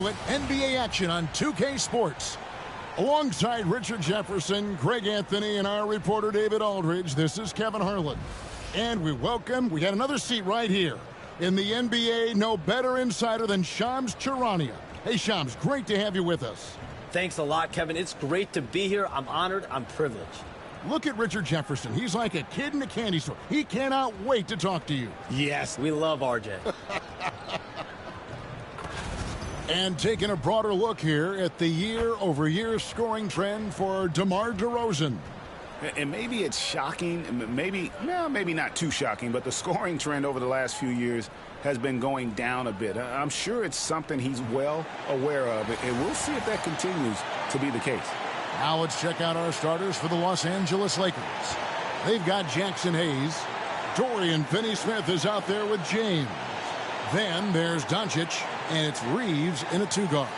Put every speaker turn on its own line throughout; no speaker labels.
With NBA action on 2K Sports. Alongside Richard Jefferson, Greg Anthony, and our reporter David Aldridge, this is Kevin Harlan. And we got another seat right here. In the NBA, no better insider than Shams Charania. Hey, Shams, great to have you with us.
Thanks a lot, Kevin. It's great to be here. I'm honored. I'm privileged.
Look at Richard Jefferson. He's like a kid in a candy store. He cannot wait to talk to you.
Yes, we love RJ.
And taking a broader look here at the year-over-year scoring trend for DeMar DeRozan.
And maybe it's shocking, maybe not too shocking, but the scoring trend over the last few years has been going down a bit. I'm sure it's something he's well aware of, and we'll see if that continues to be the case.
Now let's check out our starters for the Los Angeles Lakers. They've got Jackson Hayes. Dorian Finney-Smith is out there with James. Then there's Doncic, and it's Reeves in a two-guard.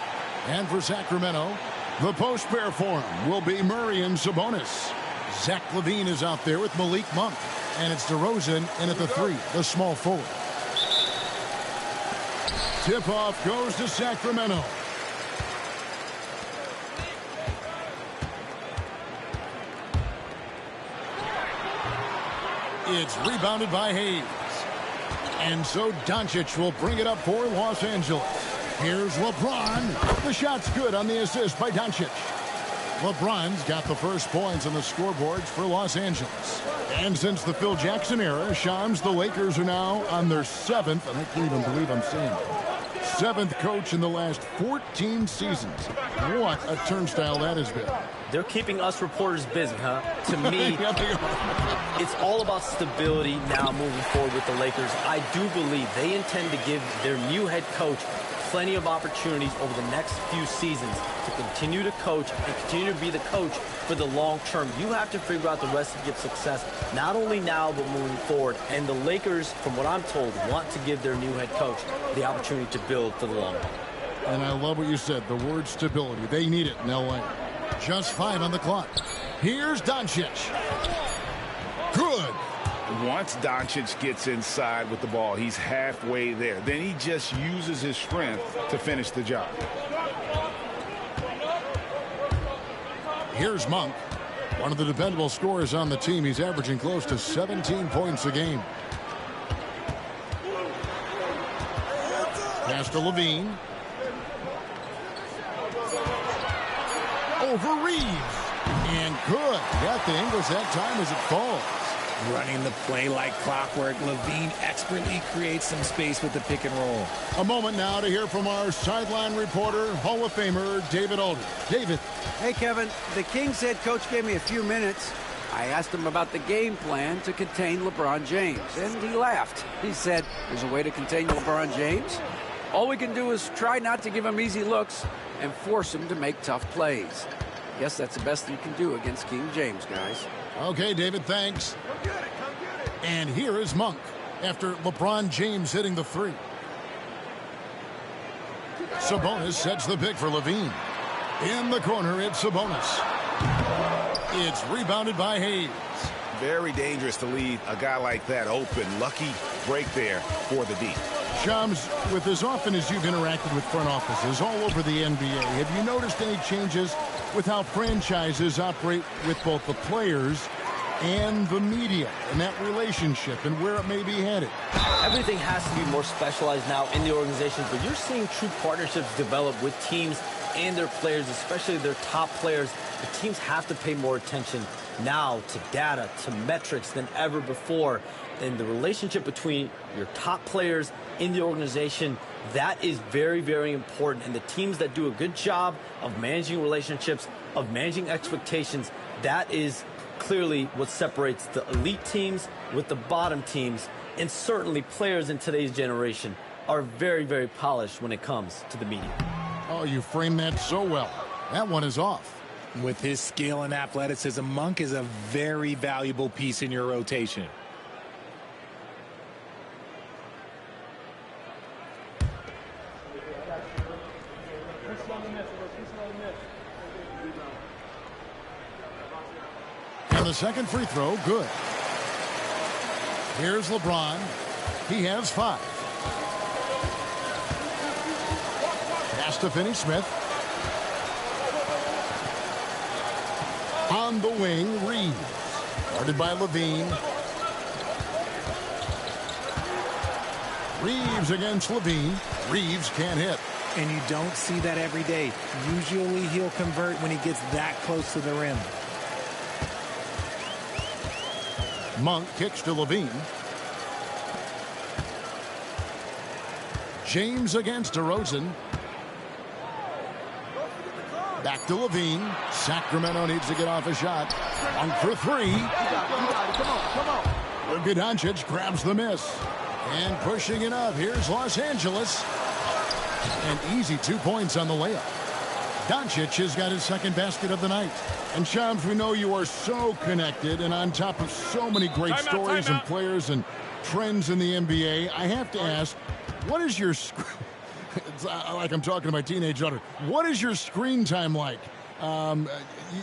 And for Sacramento, the post pair for him will be Murray and Sabonis. Zach LaVine is out there with Malik Monk. And it's DeRozan in at the three, the small forward. Tip-off goes to Sacramento. It's rebounded by Hayes. And so Doncic will bring it up for Los Angeles. Here's LeBron. The shot's good on the assist by Doncic. LeBron's got the first points on the scoreboards for Los Angeles. And since the Phil Jackson era, Shams, the Lakers are now on their seventh, and I can't even believe I'm saying it, seventh coach in the last 14 seasons. What a turnstile that has been.
They're keeping us reporters busy, huh? To me, it's all about stability now moving forward with the Lakers. I do believe they intend to give their new head coach plenty of opportunities over the next few seasons to continue to coach and continue to be the coach for the long term. You have to figure out the recipe of success, not only now but moving forward. And the Lakers, from what I'm told, want to give their new head coach the opportunity to build for the long run.
And I love what you said, the word stability. They need it in L.A. Just 5 on the clock. Here's Doncic. Good.
Once Doncic gets inside with the ball, he's halfway there. Then he just uses his strength to finish the job.
Here's Monk, one of the dependable scorers on the team. He's averaging close to 17 points a game. Pass to LaVine. Over Reeves. And good. Got the Ingles that time as it falls.
Running the play like clockwork, LaVine expertly creates some space with the pick and roll.
A moment now to hear from our sideline reporter, Hall of Famer David Aldridge. David.
Hey, Kevin. The Kings head coach gave me a few minutes. I asked him about the game plan to contain LeBron James, and he laughed. He said, there's a way to contain LeBron James. All we can do is try not to give him easy looks and force him to make tough plays. Guess that's the best you can do against King James, guys.
Okay, David, thanks. And here is Monk after LeBron James hitting the three. Sabonis sets the pick for LaVine. In the corner, it's Sabonis. It's rebounded by Hayes.
Very dangerous to leave a guy like that open. Lucky break there for the D.
Shams, with as often as you've interacted with front offices all over the NBA, have you noticed any changes with how franchises operate with both the players and the media and that relationship and where it may be headed?
Everything has to be more specialized now in the organizations, but you're seeing true partnerships develop with teams and their players, especially their top players. The teams have to pay more attention now to data, to metrics than ever before. And the relationship between your top players in the organization, that is very, very important. And the teams that do a good job of managing relationships, of managing expectations, that is clearly what separates the elite teams with the bottom teams. And certainly players in today's generation are very, very polished when it comes to the media.
Oh, you framed that so well. That one is off.
With his skill and athleticism, Monk is a very valuable piece in your rotation.
And the second free throw, good. Here's LeBron. He has 5. Pass to Finney-Smith. On the wing, Reeves. Guarded by Levine. Reeves against Levine. Reeves can't hit.
And you don't see that every day. Usually he'll convert when he gets that close to the rim.
Monk kicks to Levine. James against Derozan. Back to Levine. Sacramento needs to get off a shot. Monk for three.
Come on.
Luka Doncic grabs the miss. And pushing it up. Here's Los Angeles. An easy 2 points on the layup. Doncic has got his second basket of the night. And Shams, we know you are so connected and on top of so many great stories and players and trends in the NBA. I have to ask, what is your it's like I'm talking to my teenage daughter. What is your screen time like?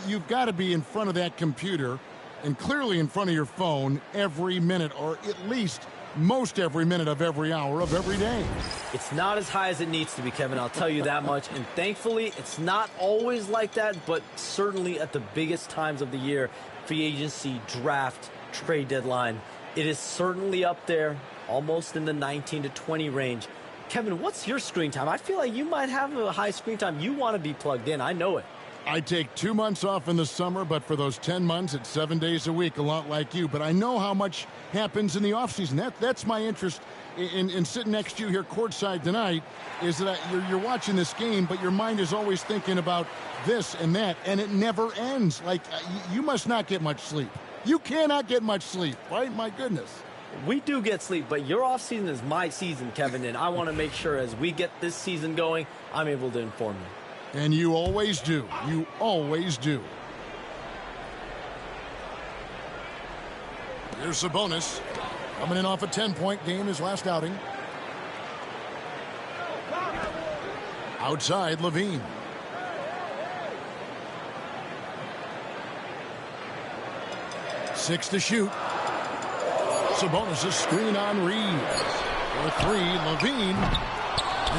You've got to be in front of that computer and clearly in front of your phone every minute, or at least most every minute of every hour of every day.
It's not as high as it needs to be, Kevin. I'll tell you that much. And thankfully, it's not always like that, but certainly at the biggest times of the year, free agency, draft, trade deadline, it is certainly up there, almost in the 19 to 20 range. Kevin, what's your screen time? I feel like you might have a high screen time. You want to be plugged in. I know it.
I take 2 months off in the summer, but for those 10 months, it's 7 days a week, a lot like you. But I know how much happens in the offseason. That's my interest in sitting next to you here courtside tonight, is that you're watching this game, but your mind is always thinking about this and that, and it never ends. Like, you must not get much sleep. You cannot get much sleep, right? My goodness.
We do get sleep, but your offseason is my season, Kevin, and I want to make sure as we get this season going, I'm able to inform you.
And you always do. You always do. Here's Sabonis. Coming in off a 10-point game, his last outing. Outside, Levine. Six to shoot. Sabonis' screen on Reeves. For three, Levine.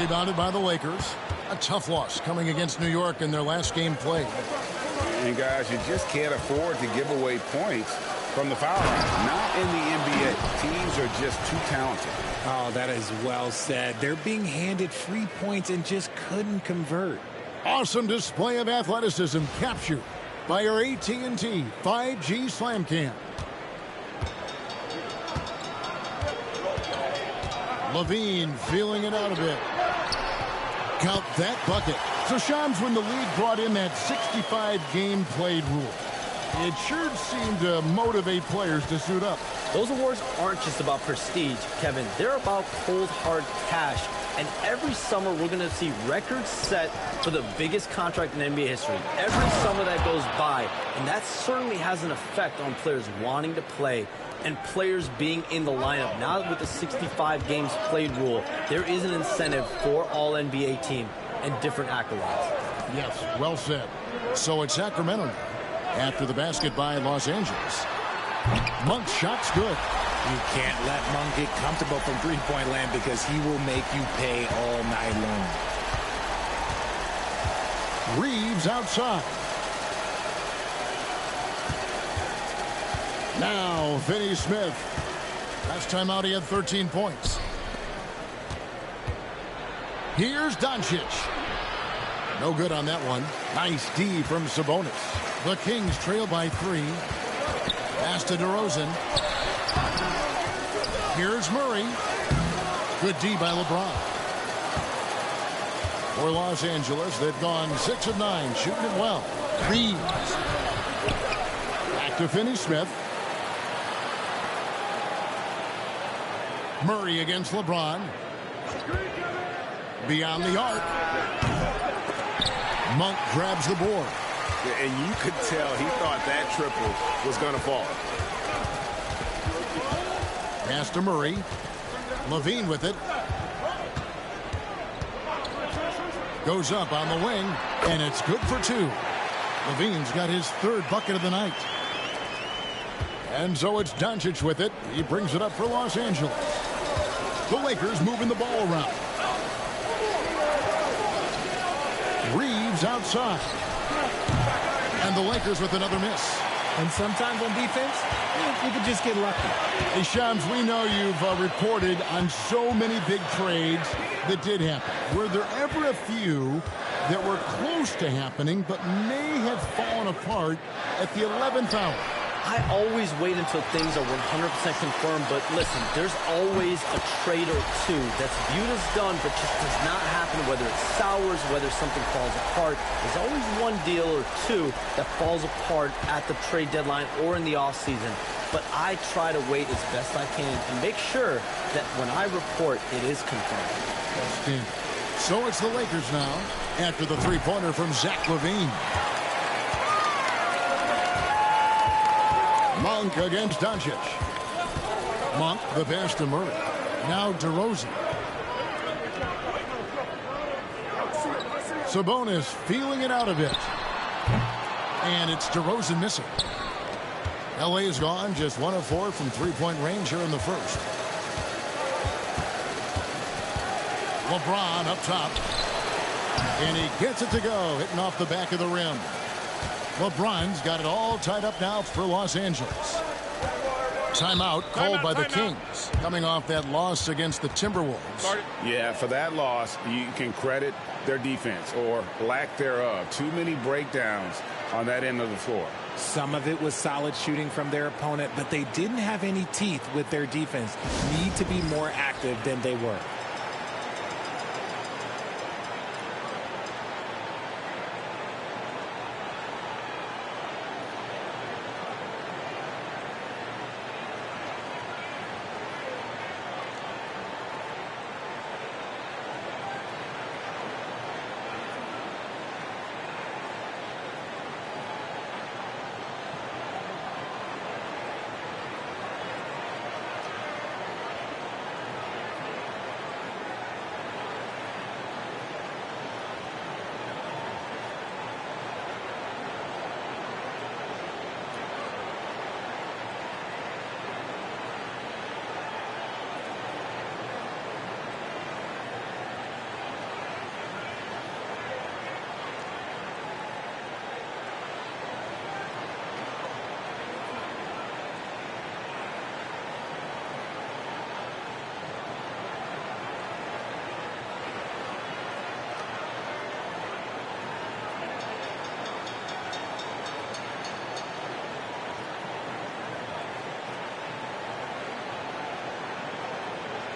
Rebounded by the Lakers. A tough loss coming against New York in their last game played.
And guys, you just can't afford to give away points from the foul line. Not in the NBA. Teams are just too talented.
Oh, that is well said. They're being handed free points and just couldn't convert.
Awesome display of athleticism captured by our AT&T 5G Slam Cam. Levine feeling it out a bit. Count that bucket. So Shams, when the league brought in that 65 game played rule, it sure seemed to motivate players to suit up.
Those awards aren't just about prestige, Kevin. They're about cold, hard cash. And every summer, we're going to see records set for the biggest contract in NBA history. Every summer that goes by. And that certainly has an effect on players wanting to play and players being in the lineup. Now with the 65 games played rule, there is an incentive for all NBA team and different accolades.
Yes, well said. So it's Sacramento now, after the basket by Los Angeles. Monk's shot's good.
You can't let Monk get comfortable from three-point land because he will make you pay all night long.
Reeves outside. Now, Finney-Smith. Last time out, he had 13 points. Here's Doncic. No good on that one. Nice D from Sabonis. The Kings trail by 3. Pass to Derozan. Here's Murray. Good D by LeBron. For Los Angeles, they've gone 6 of 9, shooting it well. Reeves. Back to Finney-Smith. Murray against LeBron. Beyond the arc. Monk grabs the board.
And you could tell he thought that triple was going to fall.
Pass to Murray. Levine with it. Goes up on the wing, and it's good for 2. Levine's got his 3rd bucket of the night. And so it's Doncic with it. He brings it up for Los Angeles. The Lakers moving the ball around. Reeves outside. And the Lakers with another miss.
And sometimes on defense, you can just get lucky.
Hey, Shams, we know you've reported on so many big trades that did happen. Were there ever a few that were close to happening but may have fallen apart at the 11th hour?
I always wait until things are 100% confirmed, but listen, there's always a trade or two that's viewed as done, but just does not happen, whether it sours, whether something falls apart. There's always one deal or two that falls apart at the trade deadline or in the offseason. But I try to wait as best I can and make sure that when I report, it is confirmed.
So it's the Lakers now after the three-pointer from Zach LaVine. Monk against Doncic. Monk, the pass to Murray. Now Derozan. Sabonis feeling it out a bit. And it's Derozan missing. LA is gone, just 1 of 4 from three-point range here in the first. LeBron up top. And he gets it to go, hitting off the back of the rim. LeBron's got it all tied up now for Los Angeles. Timeout called by the Kings, coming off that loss against the Timberwolves.
Yeah, for that loss, you can credit their defense or lack thereof. Too many breakdowns on that end of the floor.
Some of it was solid shooting from their opponent, but they didn't have any teeth with their defense. Need to be more active than they were.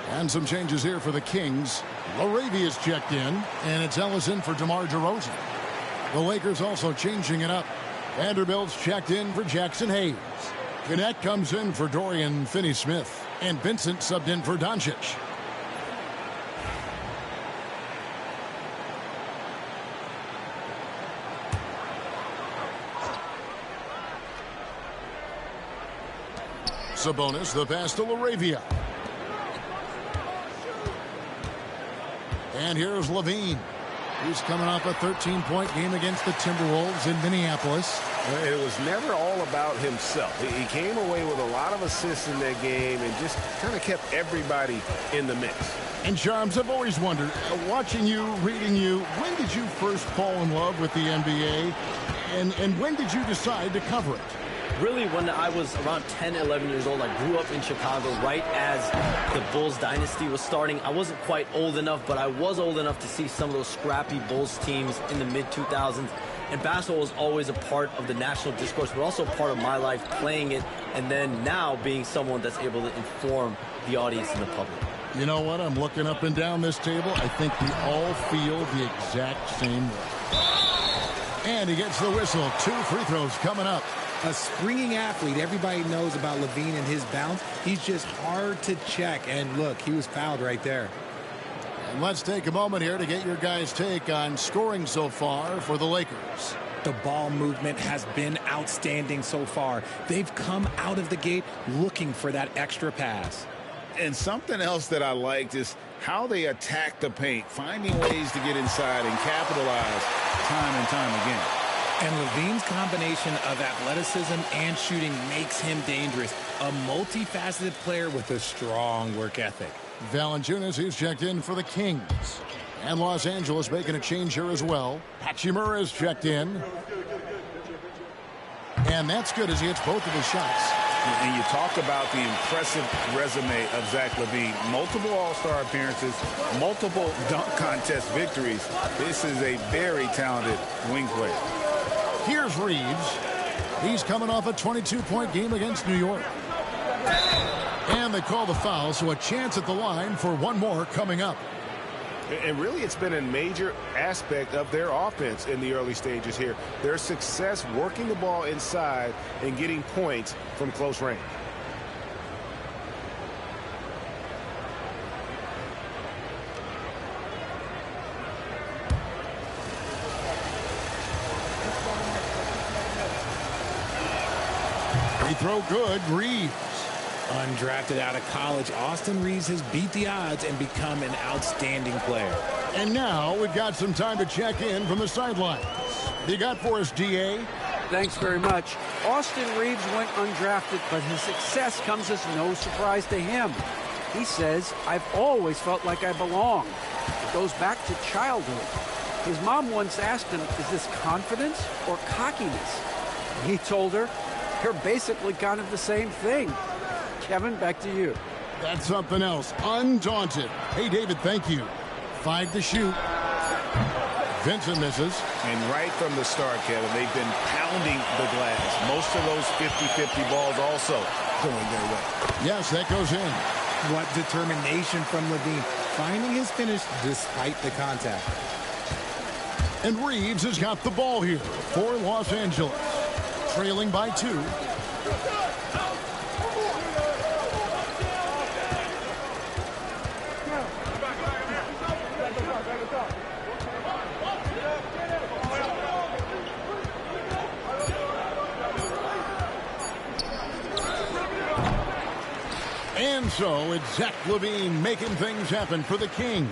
And some changes here for the Kings. Laravia's checked in, and it's Ellison for DeMar DeRozan. The Lakers also changing it up. Vanderbilt's checked in for Jackson Hayes. Gannett comes in for Dorian Finney-Smith. And Vincent subbed in for Doncic. Sabonis, the pass to Laravia. And here's LaVine. He's coming off a 13-point game against the Timberwolves in Minneapolis.
It was never all about himself. He came away with a lot of assists in that game and just kind of kept everybody in the mix.
And Charms, I've always wondered, watching you, reading you, when did you first fall in love with the NBA? And when did you decide to cover it?
Really, when I was around 10, 11 years old, I grew up in Chicago right as the Bulls dynasty was starting. I wasn't quite old enough, but I was old enough to see some of those scrappy Bulls teams in the mid-2000s. And basketball was always a part of the national discourse, but also part of my life playing it, and then now being someone that's able to inform the audience and the public.
You know what? I'm looking up and down this table. I think we all feel the exact same way. And he gets the whistle. 2 free throws coming up.
A springing athlete. Everybody knows about LaVine and his bounce. He's just hard to check. And look, he was fouled right there.
And let's take a moment here to get your guys' take on scoring so far for the Lakers.
The ball movement has been outstanding so far. They've come out of the gate looking for that extra pass.
And something else that I liked is how they attack the paint, finding ways to get inside and capitalize time and time again.
And LaVine's combination of athleticism and shooting makes him dangerous. A multifaceted player with a strong work ethic.
Valanciunas, who's checked in for the Kings. And Los Angeles making a change here as well. Hachimura is checked in. And that's good as he hits both of his shots.
And you talk about the impressive resume of Zach LaVine. Multiple All-Star appearances, multiple dunk contest victories. This is a very talented wing player.
Here's Reeves. He's coming off a 22-point game against New York. And they call the foul, so a chance at the line for one more coming up.
And really, it's been a major aspect of their offense in the early stages here. Their success working the ball inside and getting points from close range.
Free throw good, Reeves.
Undrafted out of college, Austin Reeves has beat the odds and become an outstanding player.
And now we've got some time to check in from the sidelines. What you got for us, DA?
Thanks very much. Austin Reeves went undrafted, but his success comes as no surprise to him. He says, "I've always felt like I belong." It goes back to childhood. His mom once asked him, "Is this confidence or cockiness?" He told her, "You're basically kind of the same thing." Kevin, back to you.
That's something else. Undaunted. Hey, David, thank you. 5 to shoot. Vincent misses.
And right from the start, Kevin, they've been pounding the glass. Most of those 50-50 balls also going their way.
Yes, that goes in.
What determination from LaVine, finding his finish despite the contact.
And Reeves has got the ball here for Los Angeles. Trailing by 2. And so it's Zach LaVine making things happen for the King.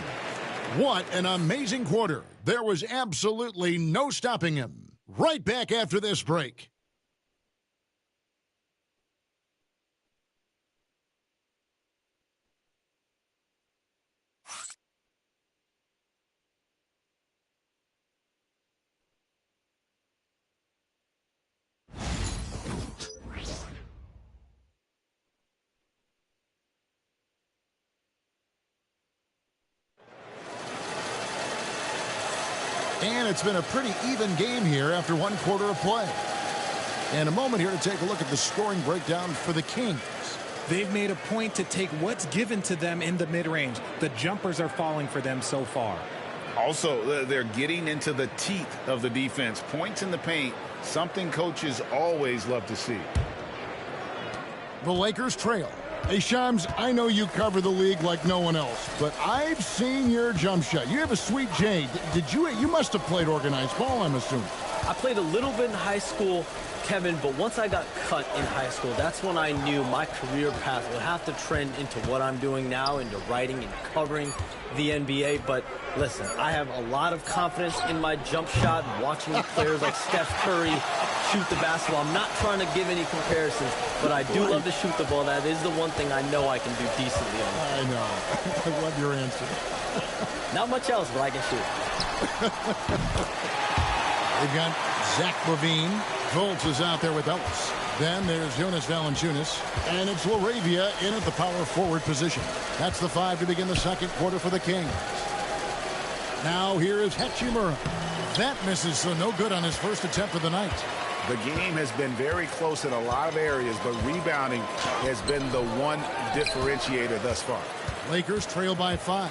What an amazing quarter. There was absolutely no stopping him. Right back after this break. And it's been a pretty even game here after one quarter of play. And a moment here to take a look at the scoring breakdown for the Kings.
They've made a point to take what's given to them in the mid-range. The jumpers are falling for them so far.
Also, they're getting into the teeth of the defense. Points in the paint, something coaches always love to see.
The Lakers trail. Hey, Shams, I know you cover the league like no one else, but I've seen your jump shot. You have a sweet J. You must have played organized ball, I'm assuming.
I played a little bit in high school, Kevin, but once I got cut in high school, that's when I knew my career path would have to trend into what I'm doing now, into writing and covering the NBA. But listen, I have a lot of confidence in my jump shot, watching players like Steph Curry shoot the basketball. I'm not trying to give any comparisons, but I do love to shoot the ball. That is the one thing I know I can do decently on.
I know. I love your answer.
Not much else, but I can shoot.
They've got Zach LaVine. Fultz is out there with Ellis. Then there's Jonas Valanciunas. And it's LaRavia in at the power forward position. That's the 5 to begin the second quarter for the Kings. Now here is Hachimura. That misses, so no good on his first attempt of the night.
The game has been very close in a lot of areas, but rebounding has been the one differentiator thus far.
Lakers trail by 5.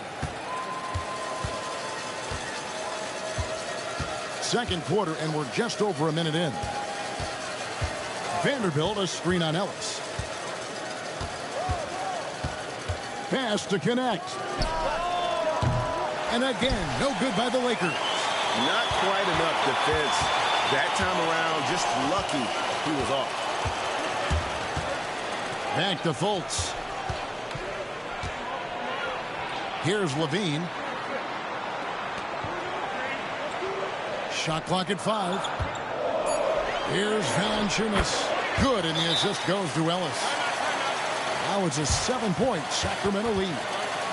Second quarter, and we're just over a minute in. Vanderbilt, a screen on Ellis. Pass to connect. And again, no good by the Lakers.
Not quite enough defense. That time around, just lucky he was off.
Back to Fultz. Here's LaVine. Shot clock at 5. Here's Valanciunas. Good, and the assist goes to Ellis. Now it's a 7-point Sacramento lead.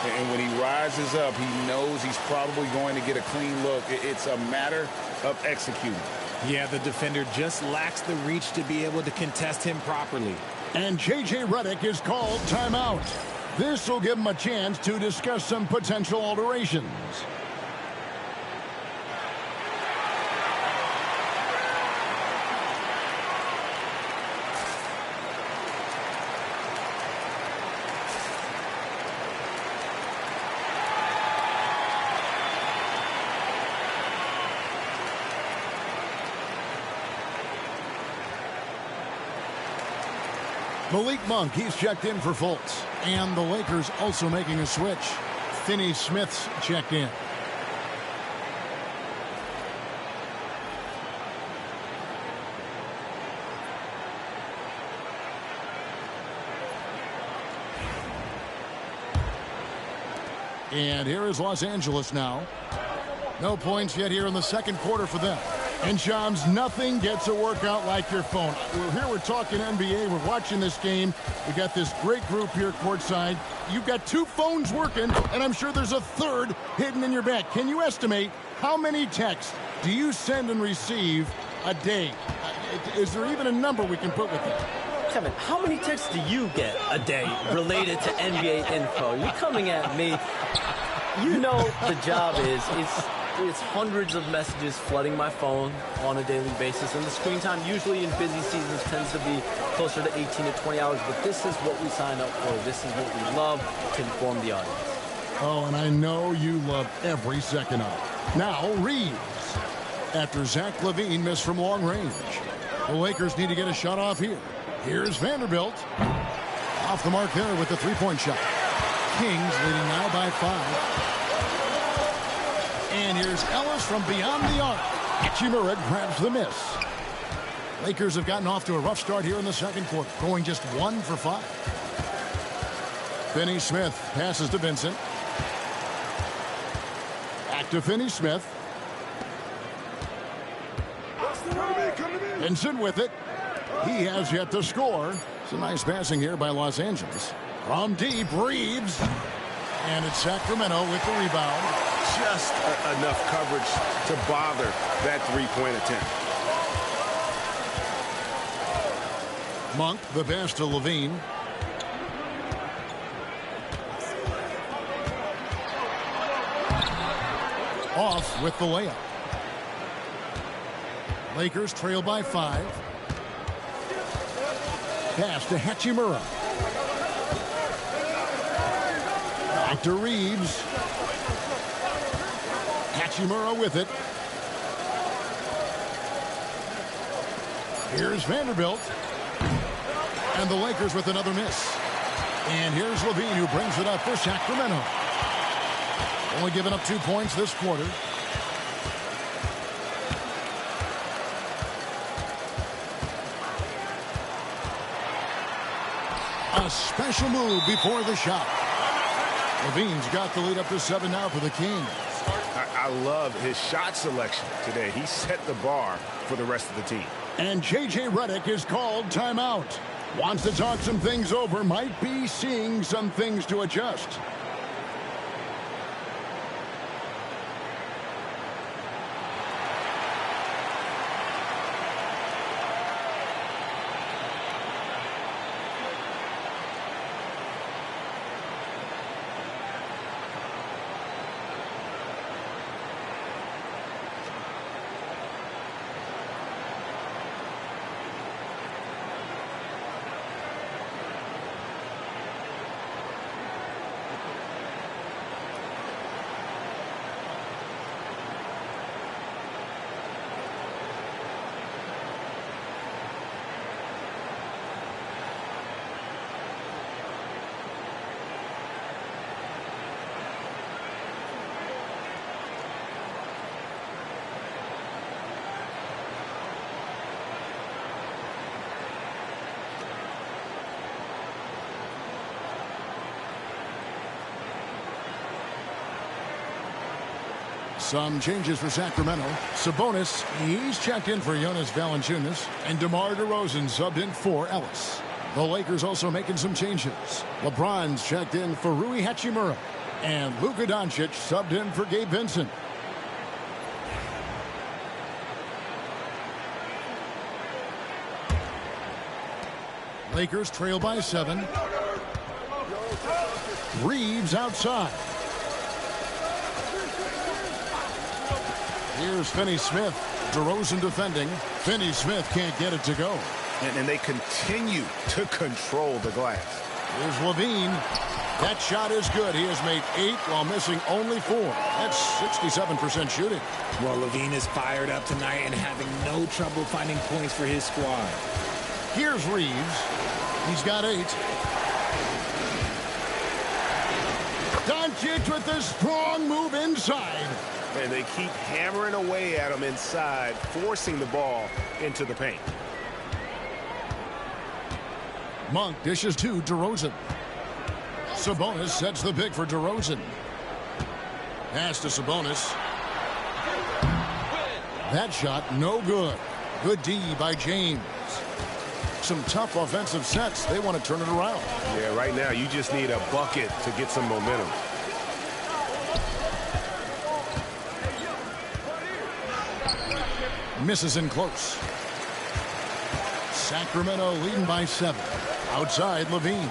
And when he rises up, he knows he's probably going to get a clean look. It's a matter of executing.
Yeah, the defender just lacks the reach to be able to contest him properly.
And J.J. Redick is called timeout. This will give him a chance to discuss some potential alterations. Malik Monk, he's checked in for Fultz. And the Lakers also making a switch. Finney Smith's checked in. And here is Los Angeles now. No points yet here in the second quarter for them. And Shams, nothing gets a workout like your phone. We're talking NBA. We're watching this game. We got this great group here courtside. You've got two phones working, and I'm sure there's a third hidden in your bag. Can you estimate how many texts do you send and receive a day? Is there even a number we can put with it?
Kevin, how many texts do you get a day related to NBA info? You're coming at me. You know the job is it's hundreds of messages flooding my phone on a daily basis, and the screen time usually in busy seasons tends to be closer to 18 to 20 hours, but this is what we sign up for. This is what we love to inform the audience.
Oh, and I know you love every second of it. Now, Reeves. After Zach LaVine missed from long range. The Lakers need to get a shot off here. Here's Vanderbilt. Off the mark there with the three-point shot. Kings leading now by 5. And here's Ellis from beyond the arc. Hachimura grabs the miss. Lakers have gotten off to a rough start here in the second quarter, going just 1 for 5. Finney Smith passes to Vincent. Back to Finney Smith. Vincent with it. He has yet to score. It's a nice passing here by Los Angeles. From deep, Reeves. And it's Sacramento with the rebound.
Just enough coverage to bother that three-point attempt.
Monk, the pass to LaVine. Off with the layup. Lakers trail by 5. Pass to Hachimura. Back to Reeves. Hachimura with it. Here's Vanderbilt. And the Lakers with another miss. And here's LaVine who brings it up for Sacramento. Only giving up 2 points this quarter. A special move before the shot. LaVine's got the lead up to 7 now for the Kings.
I love his shot selection today. He set the bar for the rest of the team.
And J.J. Redick is called timeout. Wants to talk some things over. Might be seeing some things to adjust. Some changes for Sacramento. Sabonis, he's checked in for Jonas Valanciunas. And DeMar DeRozan subbed in for Ellis. The Lakers also making some changes. LeBron's checked in for Rui Hachimura. And Luka Doncic subbed in for Gabe Vincent. Lakers trail by 7. Reeves outside. Here's Finney-Smith. Derozan defending. Finney-Smith can't get it to go.
And they continue to control the glass.
Here's Levine. That shot is good. He has made 8 while missing only 4. That's 67% shooting.
Well, Levine is fired up tonight and having no trouble finding points for his squad.
Here's Reeves. He's got 8. Doncic with a strong move inside.
And they keep hammering away at him inside, forcing the ball into the paint.
Monk dishes to Derozan. Sabonis sets the pick for Derozan. Pass to Sabonis. That shot no good. Good D by James. Some tough offensive sets. They want to turn it around.
Yeah, right now you just need a bucket to get some momentum.
Misses in close. Sacramento leading by 7. Outside Levine.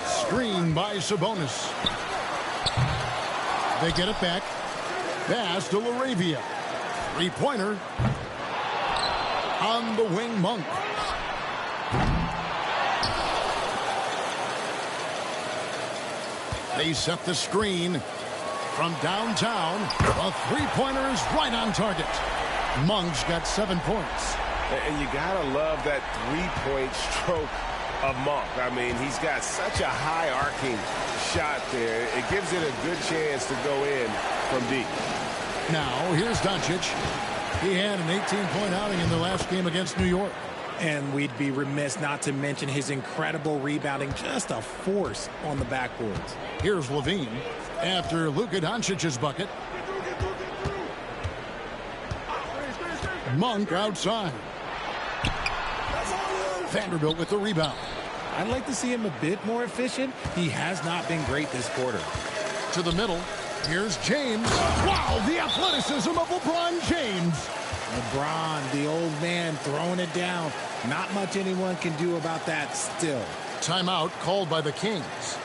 Screen by Sabonis. They get it back. Pass to LaRavia. Three-pointer. On the wing, Monk. They set the screen from downtown. A three-pointer is right on target. Monk's got 7 points.
And you gotta love that three-point stroke of Monk. I mean, he's got such a high arcing shot there. It gives it a good chance to go in from deep.
Now, here's Doncic. He had an 18-point outing in the last game against New York.
And we'd be remiss not to mention his incredible rebounding. Just a force on the backboards.
Here's Levine after Luka Doncic's bucket. Monk outside. Vanderbilt with the rebound.
I'd like to see him a bit more efficient. He has not been great this quarter.
To the middle. Here's James. Wow, the athleticism of LeBron James.
LeBron, the old man, throwing it down. Not much anyone can do about that still.
Timeout called by the Kings.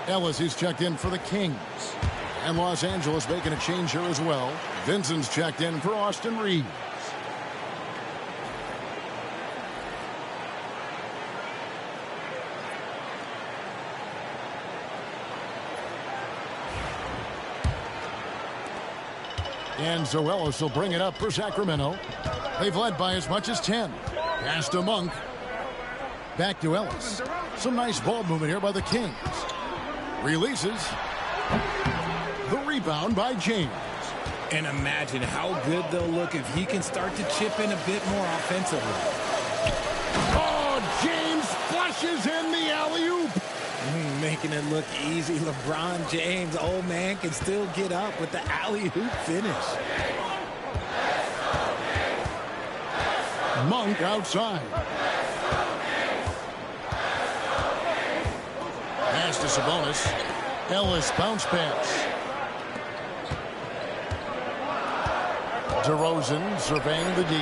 Ellis is checked in for the Kings. And Los Angeles making a change here as well. Vincent's checked in for Austin Reeves. And so Ellis will bring it up for Sacramento. They've led by as much as 10. Pass to Monk. Back to Ellis. Some nice ball movement here by the Kings. Releases. The rebound by James.
And imagine how good they'll look if he can start to chip in a bit more offensively.
Oh, James flushes in the alley-oop.
Making it look easy. LeBron James, old man, can still get up with the alley-oop finish.
Monk outside. Pass to Sabonis. Ellis bounce pass. Derozan surveying the D.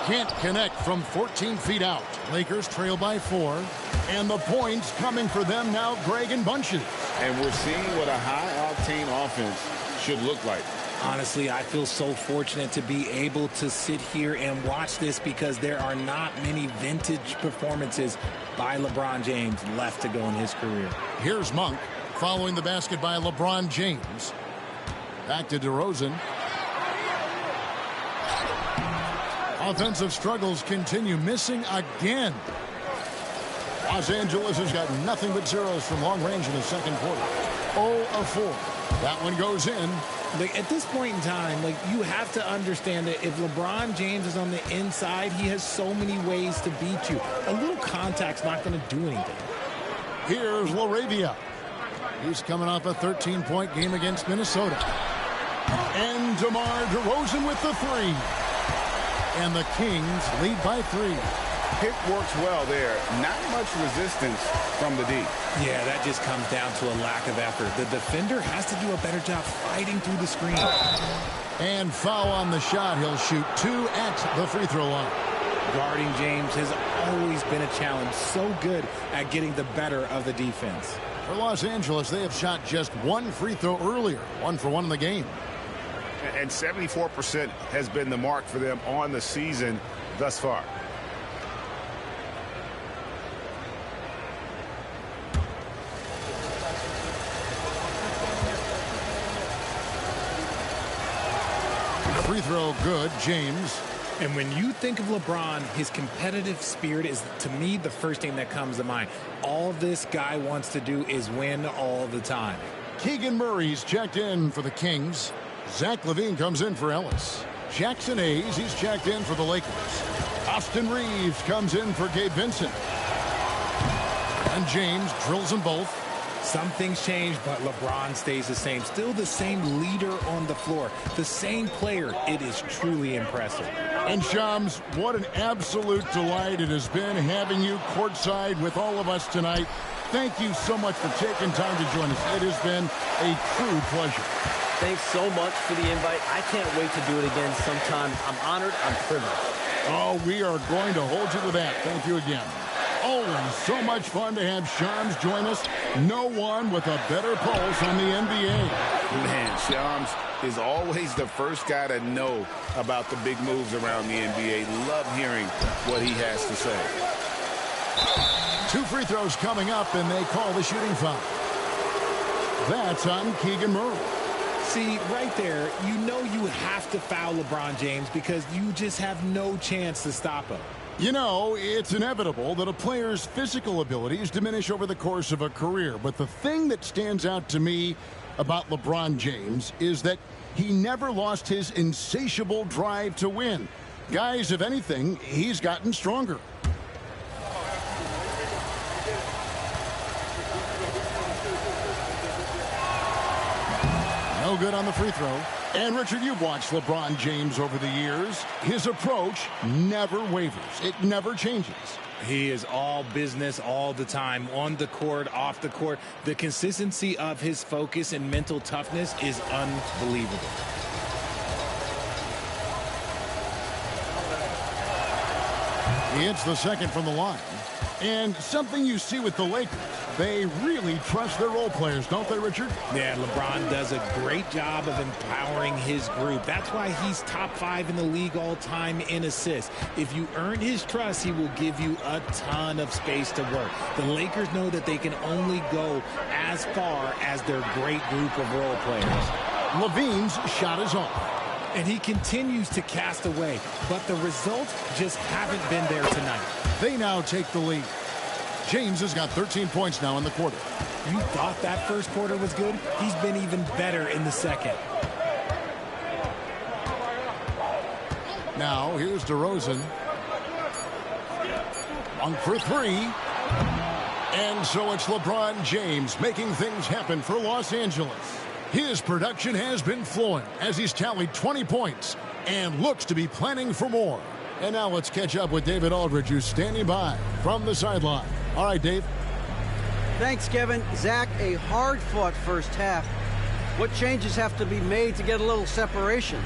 Can't connect from 14 feet out. Lakers trail by 4. And the points coming for them now, Greg and Bunches.
And we're seeing what a high-octane offense should look like.
Honestly, I feel so fortunate to be able to sit here and watch this because there are not many vintage performances by LeBron James left to go in his career.
Here's Monk following the basket by LeBron James. Back to Derozan. Offensive struggles continue, missing again. Los Angeles has got nothing but zeros from long range in the second quarter. 0 of 4. That one goes in.
Like, at this point in time, you have to understand that if LeBron James is on the inside, he has so many ways to beat you. A little contact's not going to do anything.
Here's LaRavia. He's coming off a 13-point game against Minnesota. And DeMar DeRozan with the 3. And the Kings lead by 3.
Pick works well there. Not much resistance from the D.
Yeah, that just comes down to a lack of effort. The defender has to do a better job fighting through the screen.
And foul on the shot. He'll shoot 2 at the free throw line.
Guarding James has always been a challenge. So good at getting the better of the defense.
For Los Angeles, they have shot just 1 free throw earlier. 1 for 1 in the game.
And 74% has been the mark for them on the season thus far.
Free throw good, James.
And when you think of LeBron, his competitive spirit is, to me, the first thing that comes to mind. All this guy wants to do is win all the time.
Keegan Murray's checked in for the Kings. Zach LaVine comes in for Ellis. Jackson Hayes, he's checked in for the Lakers. Austin Reeves comes in for Gabe Vincent. And James drills them both.
Some things change, but LeBron stays the same. Still the same leader on the floor. The same player. It is truly impressive.
And Shams, what an absolute delight it has been having you courtside with all of us tonight. Thank you so much for taking time to join us. It has been a true pleasure.
Thanks so much for the invite. I can't wait to do it again sometime. I'm honored. I'm privileged.
Oh, we are going to hold you to that. Thank you again. Always so much fun to have Shams join us. No one with a better pulse on the NBA.
Man, Shams is always the first guy to know about the big moves around the NBA. Love hearing what he has to say.
2 free throws coming up, and they call the shooting foul. That's on Keegan Murray.
See, right there, you know you have to foul LeBron James because you just have no chance to stop him.
You know, it's inevitable that a player's physical abilities diminish over the course of a career. But the thing that stands out to me about LeBron James is that he never lost his insatiable drive to win. Guys, if anything, he's gotten stronger. No good on the free throw. And, Richard, you've watched LeBron James over the years. His approach never wavers. It never changes.
He is all business all the time, on the court, off the court. The consistency of his focus and mental toughness is unbelievable.
He hits the second from the line. And something you see with the Lakers, they really trust their role players, don't they, Richard?
Yeah, LeBron does a great job of empowering his group. That's why he's top 5 in the league all time in assists. If you earn his trust, he will give you a ton of space to work. The Lakers know that they can only go as far as their great group of role players.
LaVine's shot is off.
And he continues to cast away, but the results just haven't been there tonight.
They now take the lead. James has got 13 points now in the quarter.
You thought that first quarter was good? He's been even better in the second.
Now, here's DeRozan. 1 for 3. And so it's LeBron James making things happen for Los Angeles. His production has been flowing as he's tallied 20 points and looks to be planning for more. And now let's catch up with David Aldridge, who's standing by from the sideline. All right, Dave.
Thanks, Kevin. Zach, a hard-fought first half. What changes have to be made to get a little separation?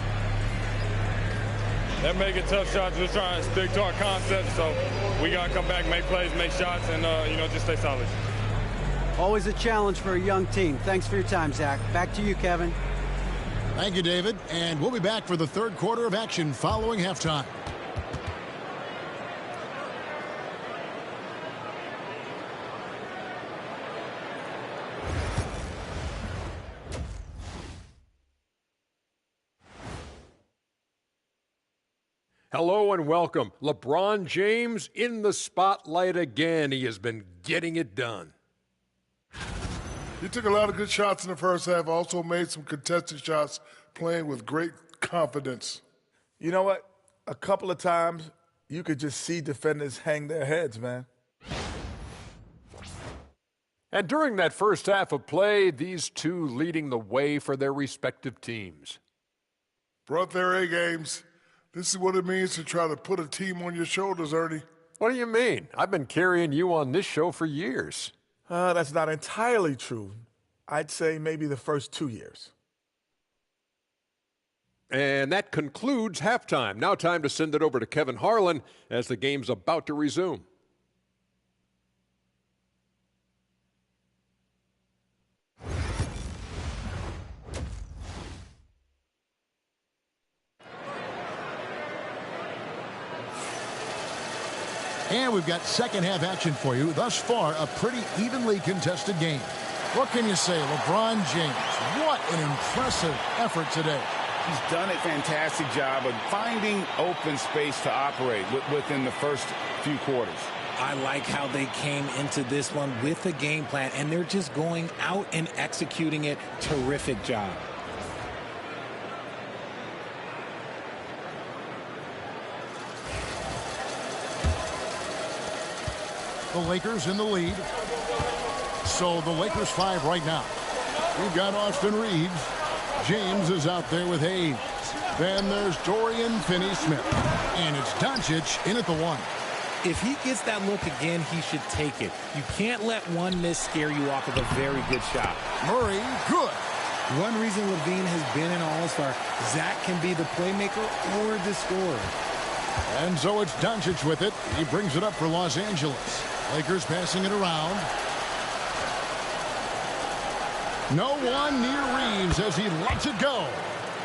They're making tough shots. We're trying to stick to our concept, so we got to come back, make plays, make shots, and, just stay solid.
Always a challenge for a young team. Thanks for your time, Zach. Back to you, Kevin.
Thank you, David. And we'll be back for the third quarter of action following halftime.
Hello and welcome. LeBron James in the spotlight again. He has been getting it done.
He took a lot of good shots in the first half, also made some contested shots, playing with great confidence.
You know what? A couple of times, you could just see defenders hang their heads, man.
And during that first half of play, these two leading the way for their respective teams.
Brought their A games. This is what it means to try to put a team on your shoulders, Ernie.
What do you mean? I've been carrying you on this show for years.
That's not entirely true. I'd say maybe the first 2 years.
And that concludes halftime. Now time to send it over to Kevin Harlan as the game's about to resume.
And we've got second half action for you. Thus far, a pretty evenly contested game. What can you say? LeBron James, what an impressive effort today.
He's done a fantastic job of finding open space to operate within the first few quarters.
I like how they came into this one with a game plan, and they're just going out and executing it. Terrific job.
The Lakers in the lead. So the Lakers 5 right now. We've got Austin Reeves. James is out there with Hayes. Then there's Dorian Finney-Smith. And it's Doncic in at the 1.
If he gets that look again, he should take it. You can't let one miss scare you off of a very good shot.
Murray, good.
One reason Levine has been an all-star, Zach can be the playmaker or the scorer.
And so it's Doncic with it. He brings it up for Los Angeles. Lakers passing it around. No one near Reeves as he lets it go.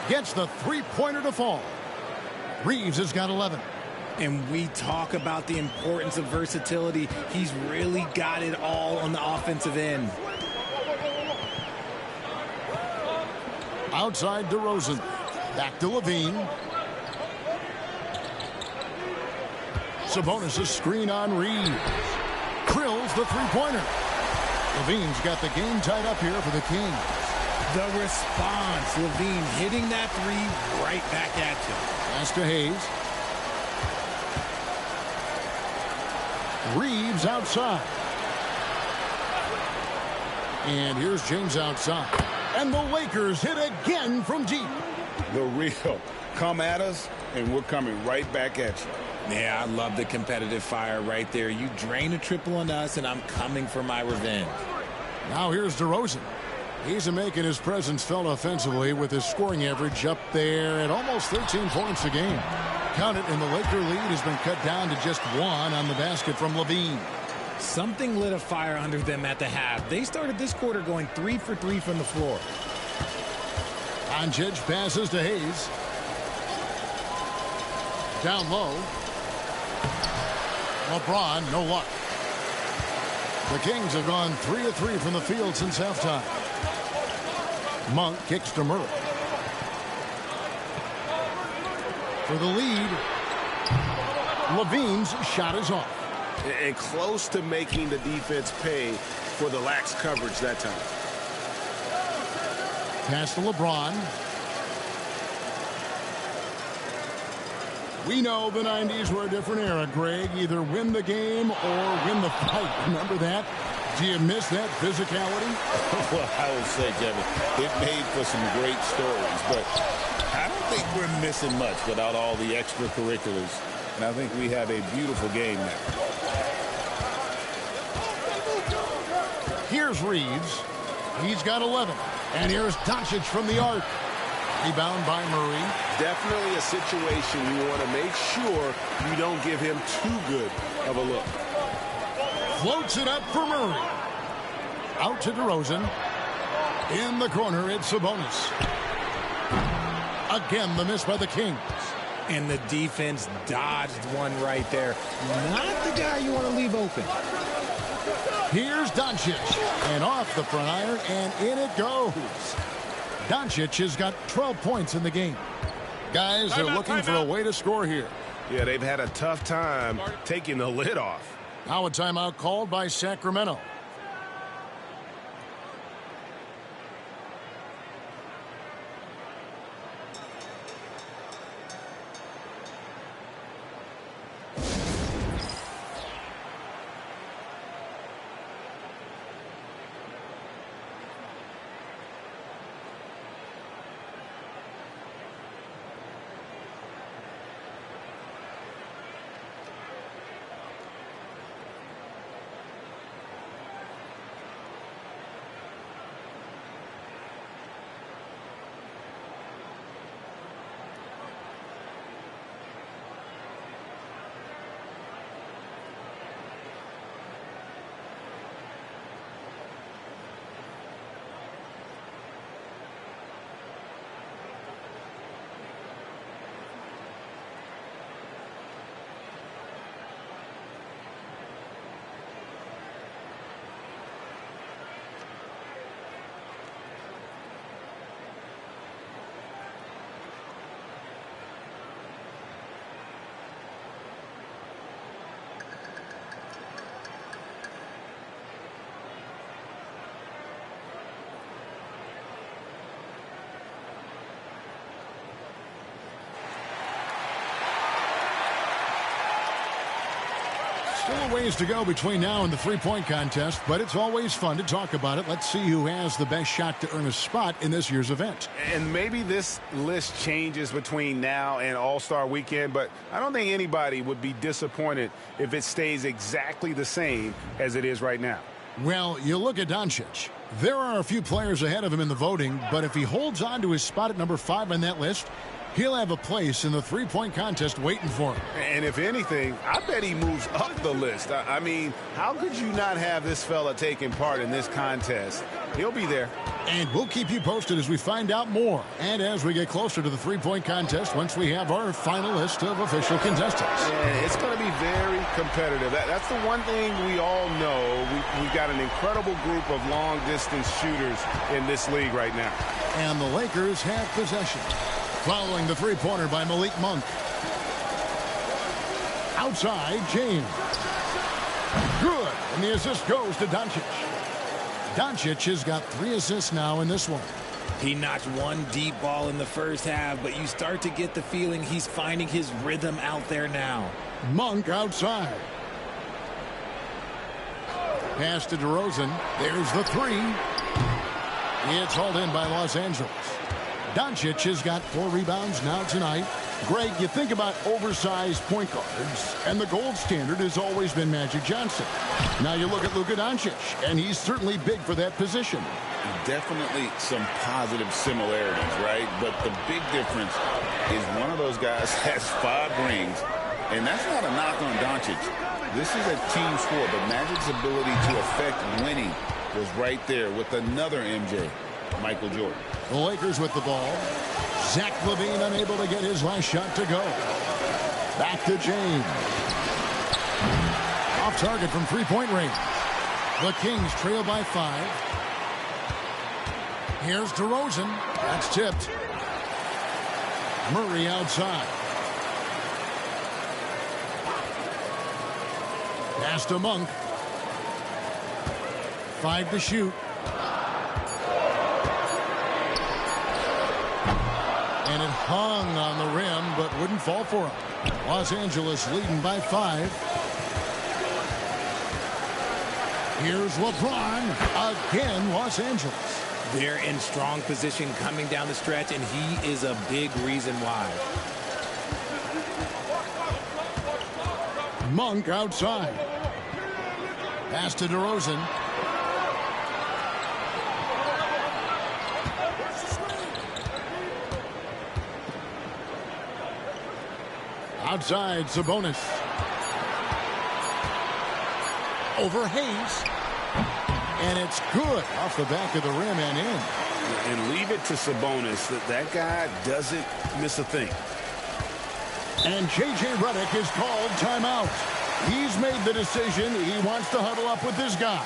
Gets the three-pointer to fall. Reeves has got 11.
And we talk about the importance of versatility. He's really got it all on the offensive end.
Outside Derozan. Back to Levine. Sabonis' screen on Reeves. Drills the three-pointer. Levine's got the game tied up here for the Kings.
The response. Levine hitting that three right back at you.
Pass to Hayes. Reeves outside. And here's James outside. And the Lakers hit again from deep.
The real. Come at us, and we're coming right back at you.
Yeah, I love the competitive fire right there. You drain a triple on us, and I'm coming for my revenge.
Now here's Derozan. He's making his presence felt offensively with his scoring average up there at almost 13 points a game. Count it, and the Laker lead has been cut down to just 1 on the basket from Levine.
Something lit a fire under them at the half. They started this quarter going 3 for 3 from the floor.
Doncic passes to Hayes. Down low. LeBron, no luck. The Kings have gone 3 of 3 from the field since halftime. Monk kicks to Murray. For the lead, Levine's shot is off.
And close to making the defense pay for the lax coverage that time.
Pass to LeBron. We know the 90s were a different era, Greg. Either win the game or win the fight. Remember that? Do you miss that physicality?
Well, I would say, Kevin, it made for some great stories, but I don't think we're missing much without all the extracurriculars. And I think we have a beautiful game now.
Here's Reeves. He's got 11. And here's Doncic from the arc. Rebound by Murray.
Definitely a situation you want to make sure you don't give him too good of a look.
Floats it up for Murray. Out to Derozan. In the corner, it's Sabonis. Again, the miss by the Kings.
And the defense dodged one right there. Not the guy you want to leave open.
Here's Doncic. And off the front iron, and in it goes. Doncic has got 12 points in the game. Guys are looking for a way to score here.
Yeah, they've had a tough time taking the lid off.
Now a timeout called by Sacramento. Still a ways to go between now and the three-point contest, but it's always fun to talk about it. Let's see who has the best shot to earn a spot in this year's event.
And maybe this list changes between now and All-Star Weekend, but I don't think anybody would be disappointed if it stays exactly the same as it is right now.
Well, you look at Doncic. There are a few players ahead of him in the voting, but if he holds on to his spot at number 5 on that list, he'll have a place in the three-point contest waiting for him.
And if anything, I bet he moves up the list. I mean, how could you not have this fella taking part in this contest? He'll be there.
And we'll keep you posted as we find out more. And as we get closer to the three-point contest, once we have our final list of official contestants.
Yeah, it's going to be very competitive. That's the one thing we all know. We've got an incredible group of long-distance shooters in this league right now.
And the Lakers have possession. Following the three-pointer by Malik Monk. Outside, James. Good. And the assist goes to Doncic. Doncic has got 3 assists now in this one.
He notched one deep ball in the first half, but you start to get the feeling he's finding his rhythm out there now.
Monk outside. Pass to Derozan. There's the 3. It's hauled in by Los Angeles. Doncic has got 4 rebounds now tonight. Greg, you think about oversized point guards, and the gold standard has always been Magic Johnson. Now you look at Luka Doncic, and he's certainly big for that position.
Definitely some positive similarities, right? But the big difference is one of those guys has 5 rings, and that's not a knock on Doncic. This is a team sport, but Magic's ability to affect winning was right there with another MJ, Michael Jordan.
The Lakers with the ball. Zach LaVine unable to get his last shot to go. Back to James. Off target from three-point range. The Kings trail by 5. Here's DeRozan. That's tipped. Murray outside. Pass to Monk. 5 to shoot. And it hung on the rim, but wouldn't fall for him. Los Angeles leading by 5. Here's LeBron. Again, Los Angeles.
They're in strong position coming down the stretch, and he is a big reason why.
Monk outside. Pass to Derozan. Outside, Sabonis. Over Hayes. And it's good off the back of the rim and in.
And leave it to Sabonis. That guy doesn't miss a thing.
And J.J. Redick is called timeout. He's made the decision. He wants to huddle up with his guys.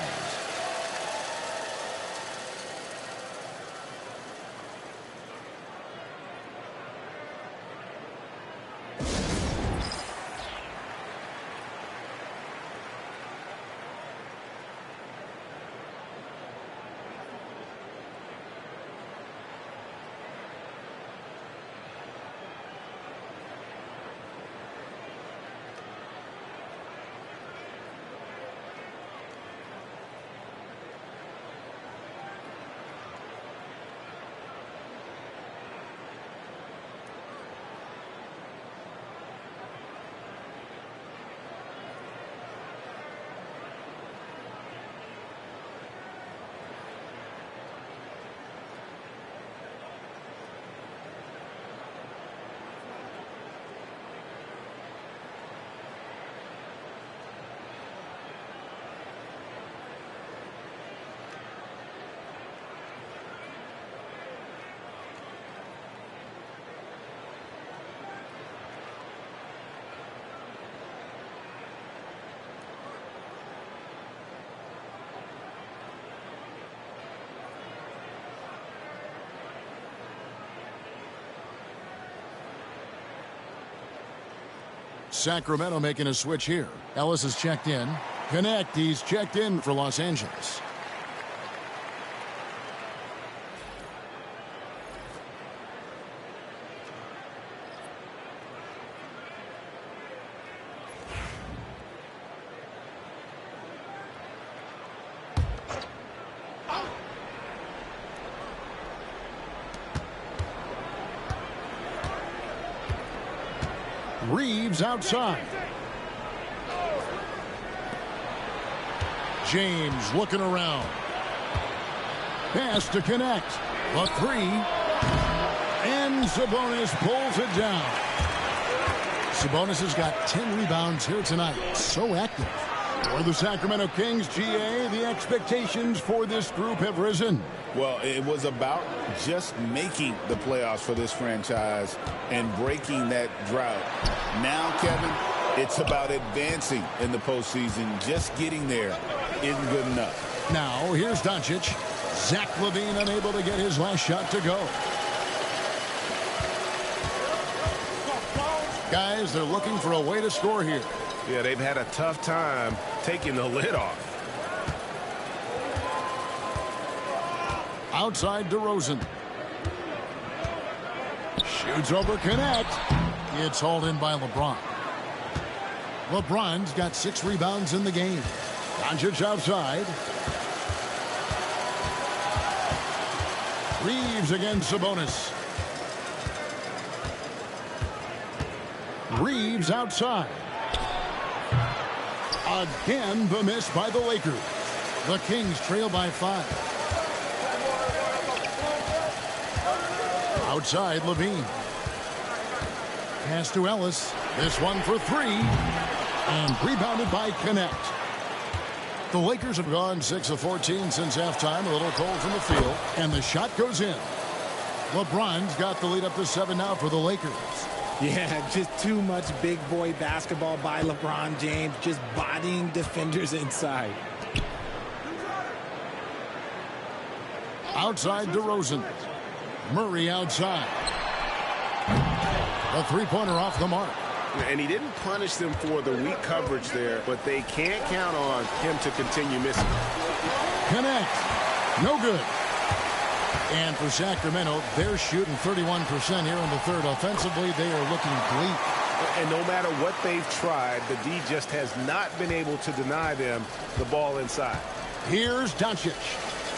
Sacramento making a switch here. Ellis is checked in. Connect, he's checked in for Los Angeles. Reeves outside. James looking around. Pass to connect. A three. And Sabonis pulls it down. Sabonis has got 10 rebounds here tonight. So active. For the Sacramento Kings, GA, the expectations for this group have risen.
Well, it was about just making the playoffs for this franchise and breaking that drought. Now, Kevin, it's about advancing in the postseason. Just getting there isn't good enough.
Now, here's Doncic. Zach LaVine unable to get his last shot to go. Guys, they're looking for a way to score here.
Yeah, they've had a tough time taking the lid off.
Outside Derozan. Shoots over connect. It's hauled in by LeBron. LeBron's got 6 rebounds in the game. Doncic outside. Reeves against Sabonis. Reeves outside. Again, the miss by the Lakers. The Kings trail by 5. Outside, LaVine. Pass to Ellis. This one for 3. And rebounded by Connect. The Lakers have gone 6 of 14 since halftime. A little cold from the field. And the shot goes in. LeBron's got the lead up to 7 now for the Lakers.
Yeah, just too much big boy basketball by LeBron James, just bodying defenders inside.
Outside DeRozan. Murray outside. A three-pointer off the mark.
And he didn't punish them for the weak coverage there, but they can't count on him to continue missing.
Connect. No good. And for Sacramento, they're shooting 31% here in the third. Offensively, they are looking bleak.
And no matter what they've tried, the D just has not been able to deny them the ball inside.
Here's Doncic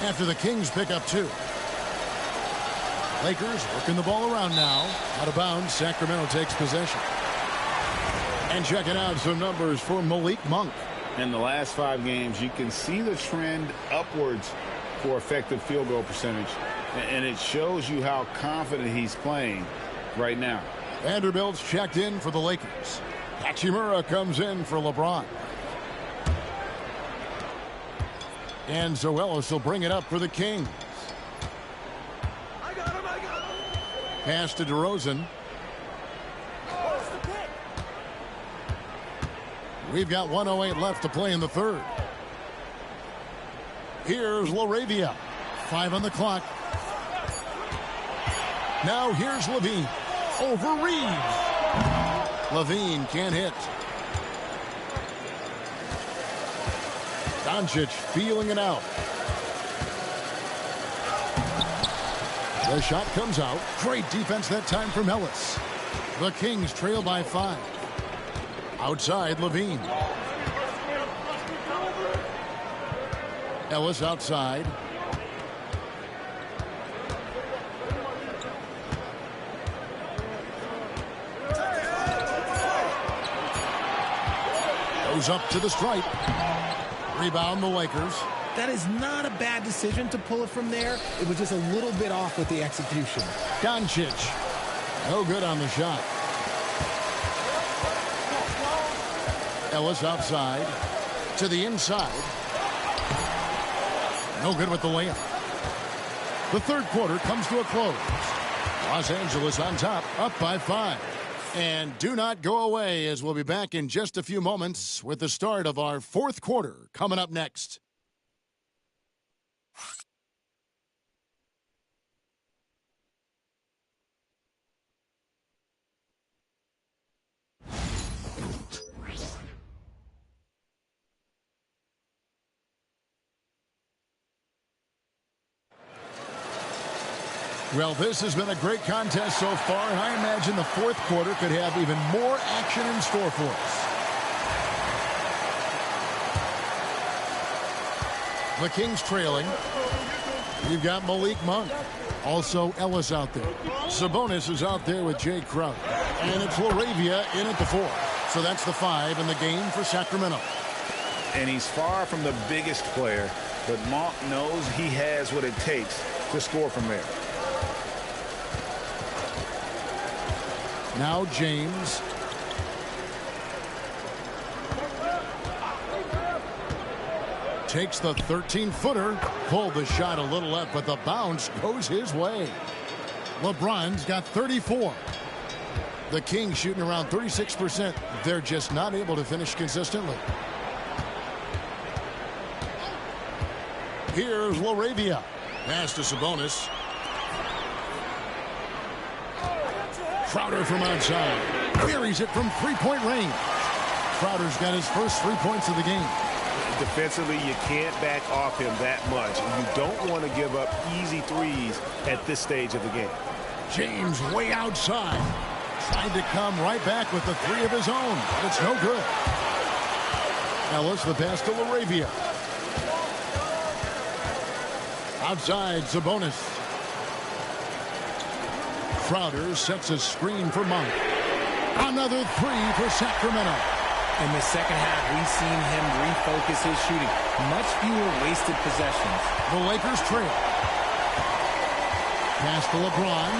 after the Kings pick up 2. Lakers working the ball around now. Out of bounds, Sacramento takes possession. And checking out some numbers for Malik Monk.
In the last 5 games, you can see the trend upwards for effective field goal percentage. And it shows you how confident he's playing right now.
Vanderbilt's checked in for the Lakers. Hachimura comes in for LeBron. And Zoelis will bring it up for the Kings. Pass to Derozan. We've got 1:08 left to play in the third. Here's LaRavia. 5 on the clock. Now here's Levine. Over Reeves. Levine can't hit. Doncic feeling it out. The shot comes out. Great defense that time from Ellis. The Kings trail by 5. Outside, Levine. Ellis outside. Goes up to the stripe. Rebound the Lakers.
That is not a bad decision to pull it from there. It was just a little bit off with the execution.
Doncic. No good on the shot. Ellis outside. To the inside. No good with the layup. The third quarter comes to a close. Los Angeles on top, up by 5. And do not go away, as we'll be back in just a few moments with the start of our fourth quarter coming up next. Well, this has been a great contest so far, and I imagine the fourth quarter could have even more action in store for us. The Kings trailing. You've got Malik Monk. Also Ellis out there. Sabonis is out there with Jay Crowder. And it's LaRavia in at the 4. So that's the 5 in the game for Sacramento.
And he's far from the biggest player, but Monk knows he has what it takes to score from there.
Now James. Takes the 13-footer. Pulled the shot a little left, but the bounce goes his way. LeBron's got 34. The Kings shooting around 36%. They're just not able to finish consistently. Here's LaRavia. Pass to Sabonis. Crowder from outside. Buries it from three-point range. Crowder's got his first 3 points of the game.
Defensively, you can't back off him that much. You don't want to give up easy threes at this stage of the game.
James way outside. Tried to come right back with the 3 of his own, but it's no good. Ellis, the pass to LaRavia. Outside, Sabonis. Crowder sets a screen for Monk. Another 3 for Sacramento.
In the second half, we've seen him refocus his shooting. Much fewer wasted possessions.
The Lakers trail. Pass to LeBron.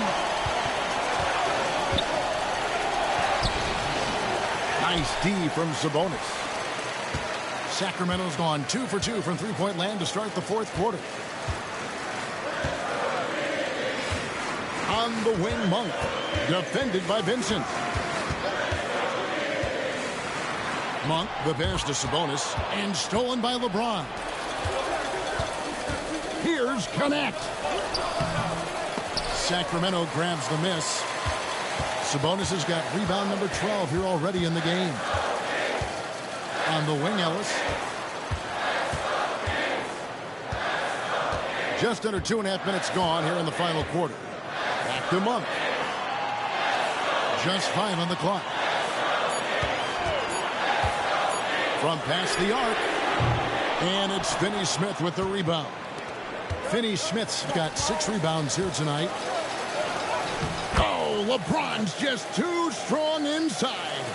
Nice D from Sabonis. Sacramento's gone 2 for 2 from three-point land to start the fourth quarter. On the wing, Monk. Defended by Vincent. Monk, the pass to Sabonis, and stolen by LeBron. Here's Connect. Sacramento grabs the miss. Sabonis has got rebound number 12 here already in the game. On the wing, Ellis. Just under 2.5 minutes gone here in the final quarter. Back to Monk. Just 5 on the clock. From past the arc. And it's Finney-Smith with the rebound. Finney-Smith's got 6 rebounds here tonight. Oh, LeBron's just too strong inside.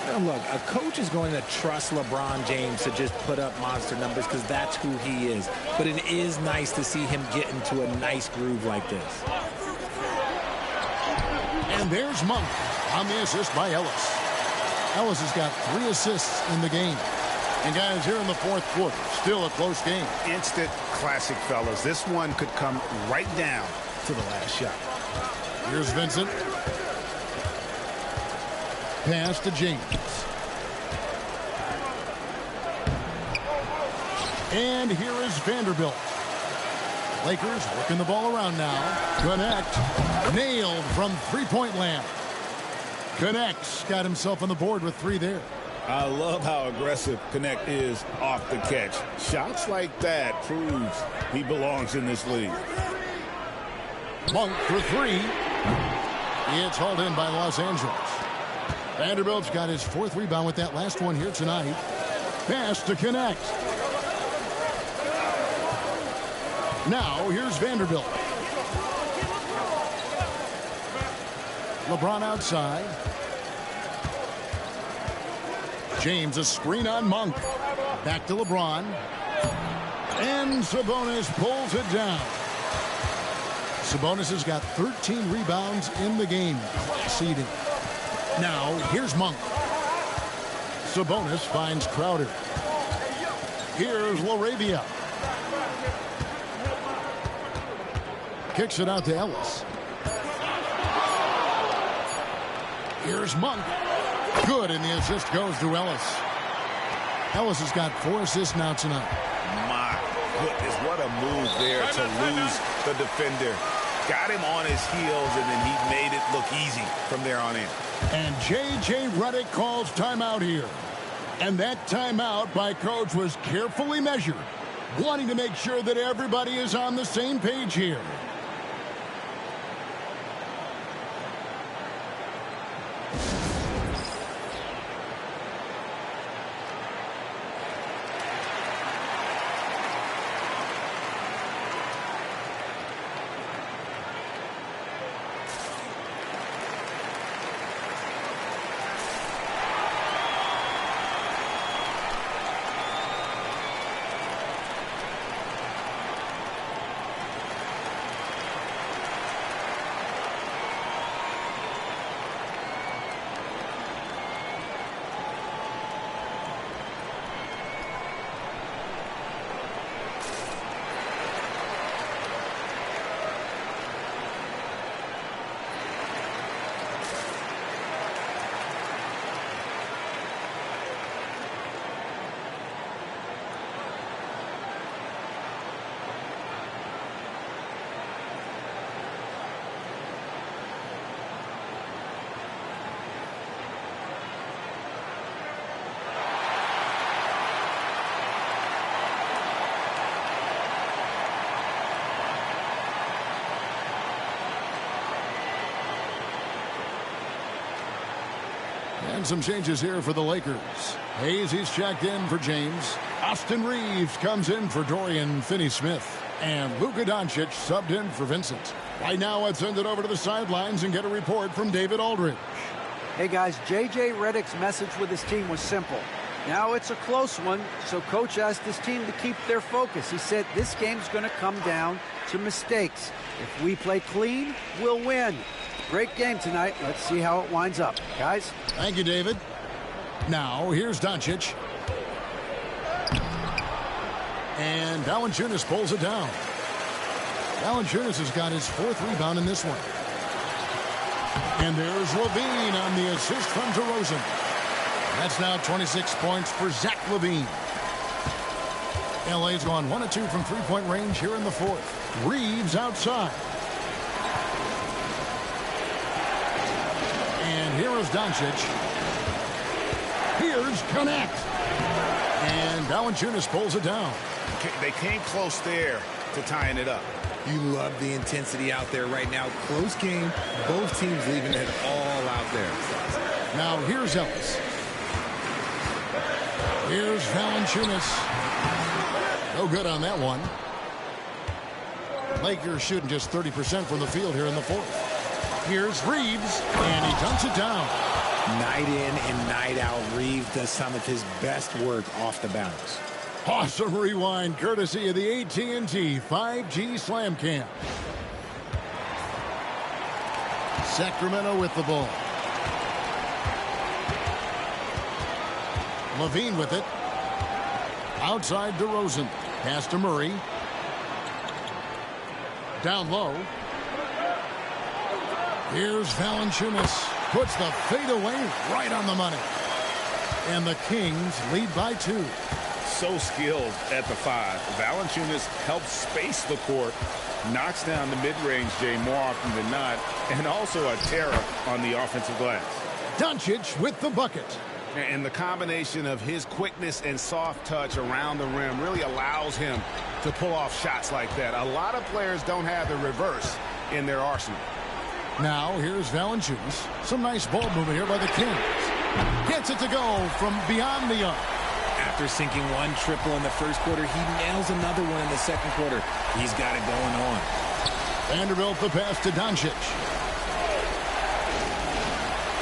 Now look, a coach is going to trust LeBron James to just put up monster numbers because that's who he is. But it is nice to see him get into a nice groove like this.
And there's Monk on the assist by Ellis. Ellis has got 3 assists in the game. And guys, here in the fourth quarter, still a close game.
Instant classic, fellas. This one could come right down to the last shot.
Here's Vincent. Pass to James. And here is Vanderbilt. Lakers working the ball around now. Connect. Nailed from three-point land. Connects. Got himself on the board with 3 there.
I love how aggressive Connect is off the catch. Shots like that proves he belongs in this league.
Monk for 3. It's hauled in by Los Angeles. Vanderbilt's got his 4th rebound with that last one here tonight. Pass to Connect. Now here's Vanderbilt. LeBron outside. James, a screen on Monk. Back to LeBron. And Sabonis pulls it down. Sabonis has got 13 rebounds in the game. Seeding. Now, here's Monk. Sabonis finds Crowder. Here's LaRavia. Kicks it out to Ellis. Here's Monk. Good, and the assist goes to Ellis. Ellis has got 4 assists now tonight.
My goodness, what a move there to lose the defender. Got him on his heels, and then he made it look easy from there on in.
And J.J. Redick calls timeout here. And that timeout by coach was carefully measured, wanting to make sure that everybody is on the same page here. And some changes here for the Lakers. Hayes, he's checked in for James. Austin Reeves comes in for Dorian Finney-Smith. And Luka Doncic subbed in for Vincent. Right now, let's send it over to the sidelines and get a report from David Aldridge.
Hey, guys, J.J. Redick's message with his team was simple. Now it's a close one, so Coach asked his team to keep their focus. He said this game's going to come down to mistakes. If we play clean, we'll win. Great game tonight. Let's see how it winds up. Guys?
Thank you, David. Now, here's Doncic. And Valanciunas pulls it down. Valanciunas has got his 4th rebound in this one. And there's Levine on the assist from Derozan. That's now 26 points for Zach Levine. LA's gone 1 of 2 from three-point range here in the 4th. Reeves outside. And here is Doncic. Here's Connect. And Valanciunas pulls it down.
They came close there to tying it up.
You love the intensity out there right now. Close game. Both teams leaving it all out there.
Now here's Ellis. Here's Valanciunas. No good on that one. Lakers shooting just 30% from the field here in the 4th. Here's Reeves, and he dunks it down.
Night in and night out, Reeves does some of his best work off the bounce.
Awesome rewind, courtesy of the AT&T 5G Slam Cam. Sacramento with the ball. Levine with it. Outside Derozan. Pass to Murray. Down low. Here's Valanciunas. Puts the fadeaway right on the money. And the Kings lead by 2.
So skilled at the 5. Valanciunas helps space the court, knocks down the mid-range Jay more often than not, and also a terror on the offensive glass.
Doncic with the bucket.
And the combination of his quickness and soft touch around the rim really allows him to pull off shots like that. A lot of players don't have the reverse in their arsenal.
Now here's Valanciunas. Some nice ball movement here by the Kings. Gets it to go from beyond the arc.
After sinking one triple in the first quarter, he nails another one in the second quarter. He's got it going on.
Vanderbilt the pass to Doncic.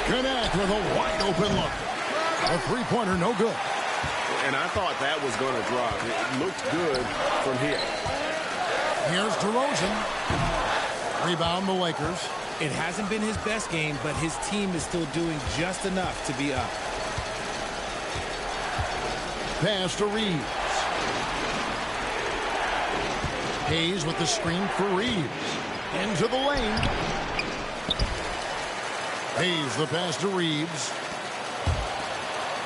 Connect with a wide open look. A three-pointer, no good.
And I thought that was going to drop. It looked good from here.
Here's DeRozan. Rebound the Lakers.
It hasn't been his best game, but his team is still doing just enough to be up.
Pass to Reeves. Hayes with the screen for Reeves. Into the lane. Hayes the pass to Reeves.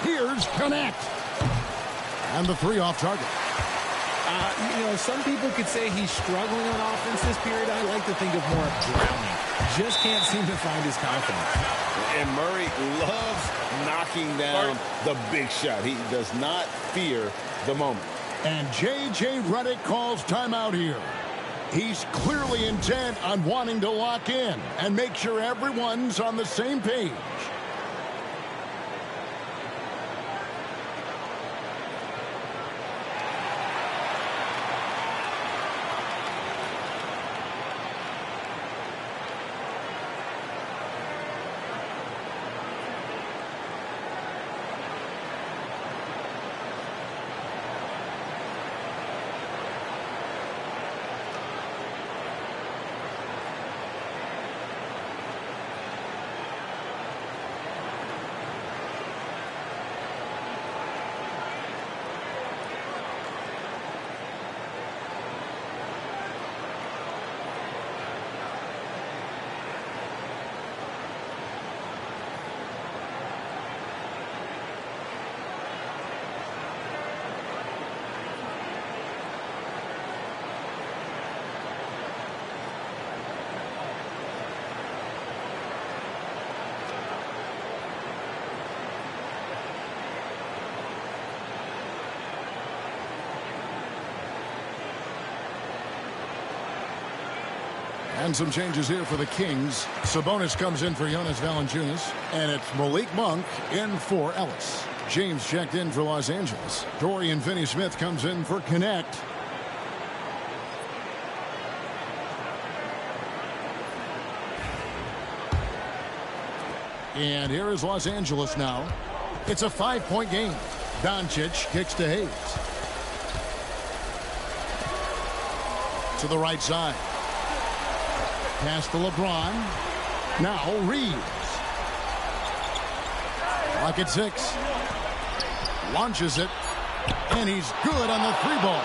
Here's Connect. And the 3 off target.
You know, some people could say he's struggling on offense this period. I like to think of more of drowning. Just can't seem to find his confidence.
And Murray loves knocking down the big shot. He does not fear the moment.
And J.J. Redick calls timeout here. He's clearly intent on wanting to lock in and make sure everyone's on the same page. And some changes here for the Kings. Sabonis comes in for Jonas Valanciunas. And it's Malik Monk in for Ellis. James checked in for Los Angeles. Dorian Finney-Smith comes in for Connect. And here is Los Angeles now. It's a 5-point game. Doncic kicks to Hayes. To the right side. Pass to LeBron. Now Reeves. Clock at 6. Launches it. And he's good on the 3-ball.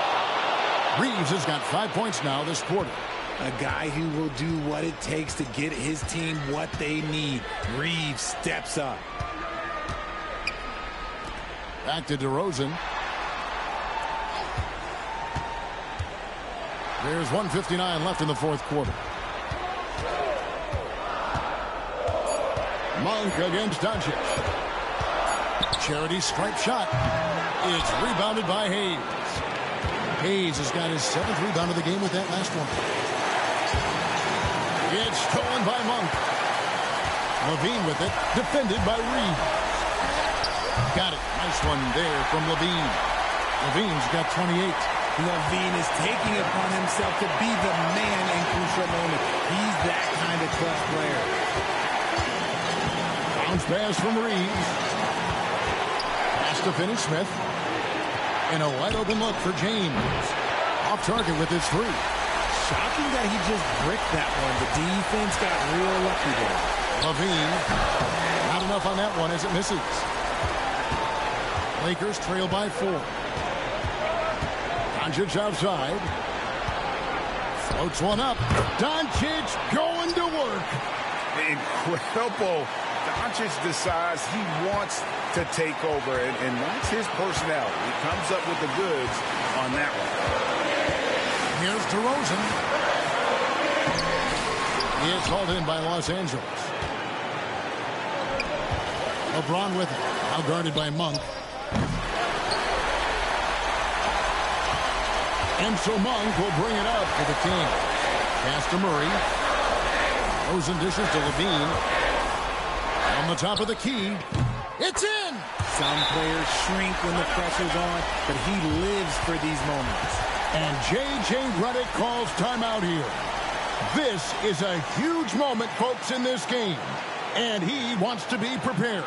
Reeves has got 5 points now this quarter.
A guy who will do what it takes to get his team what they need. Reeves steps up.
Back to DeRozan. There's 1:59 left in the fourth quarter. Monk against Doncic. Charity stripe shot. It's rebounded by Hayes. Hayes has got his 7th rebound of the game with that last one. It's stolen by Monk. Levine with it. Defended by Reeves. Got it. Nice one there from Levine. Levine's got 28.
Levine is taking it upon himself to be the man in crucial moments. He's that kind of clutch player.
Bounce pass from Reeves. Pass to Finney-Smith. And a wide-open look for James. Off target with his three.
Shocking that he just bricked that one. The defense got real lucky there.
Levine. Not enough on that one as it misses. Lakers trail by 4. Doncic outside. Floats one up. Doncic going to work.
Incredible. Doncic decides he wants to take over, and that's his personality. He comes up with the goods on that one.
Here's Derozan. He is hauled in by Los Angeles. Lebron with it. Now guarded by Monk. And so Monk will bring it up for the Kings. Pass to Murray. Rosen dishes to Levine. On the top of the key. It's in!
Some players shrink when the pressure's on, but he lives for these moments.
And J.J. Redick calls timeout here. This is a huge moment, folks, in this game. And he wants to be prepared.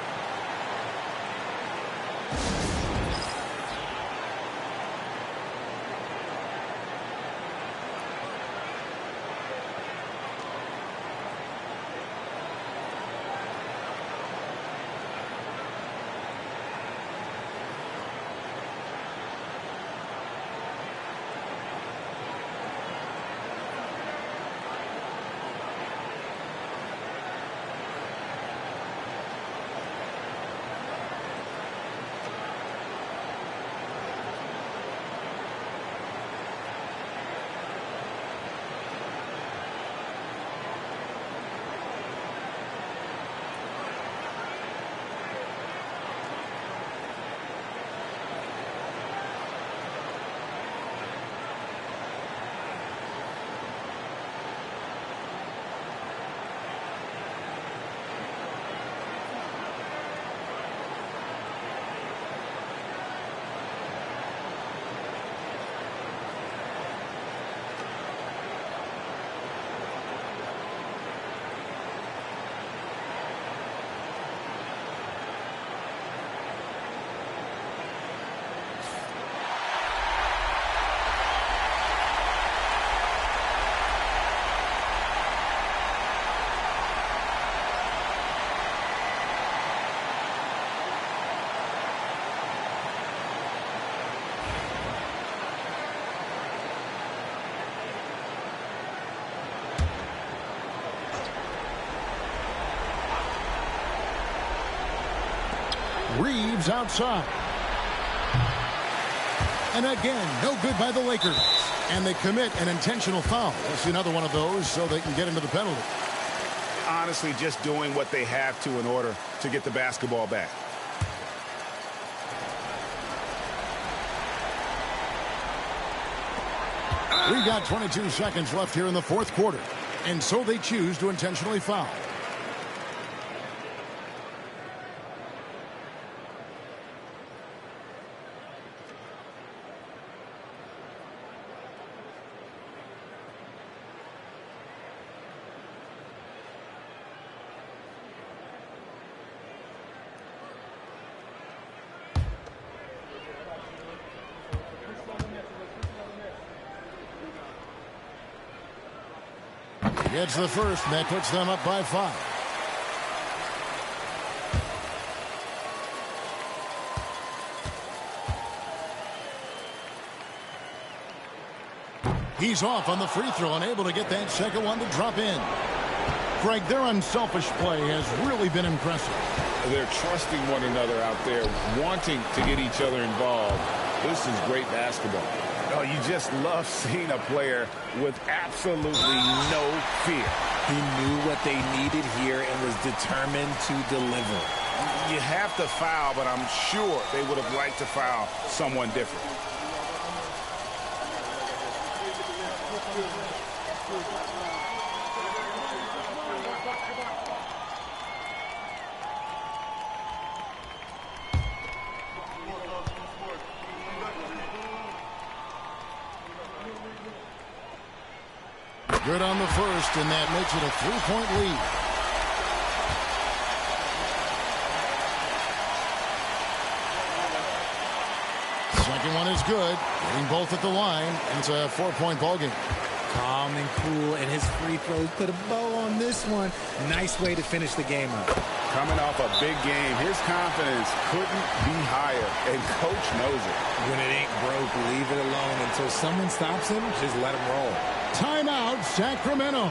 Reeves outside. And again, no good by the Lakers. And they commit an intentional foul. We'll see another one of those so they can get into the penalty.
Honestly, just doing what they have to in order to get the basketball back.
We got 22 seconds left here in the fourth quarter. And so they choose to intentionally foul. Gets the first, and that puts them up by 5. He's off on the free throw, unable to get that second one to drop in. Greg, their unselfish play has really been impressive.
They're trusting one another out there, wanting to get each other involved. This is great basketball.
Oh, you just love seeing a player with absolutely no fear.
He knew what they needed here and was determined to deliver.
You have to foul, but I'm sure they would have liked to foul someone different.
Good on the first, and that makes it a 3-point lead. Second one is good. Getting both at the line, and it's a 4-point ball game.
Calm and cool, and his free throws put a bow on this one. Nice way to finish the game up.
Coming off a big game, his confidence couldn't be higher, and coach knows it.
When it ain't broke, leave it alone until someone stops him. Just let him roll.
Timeout, Sacramento.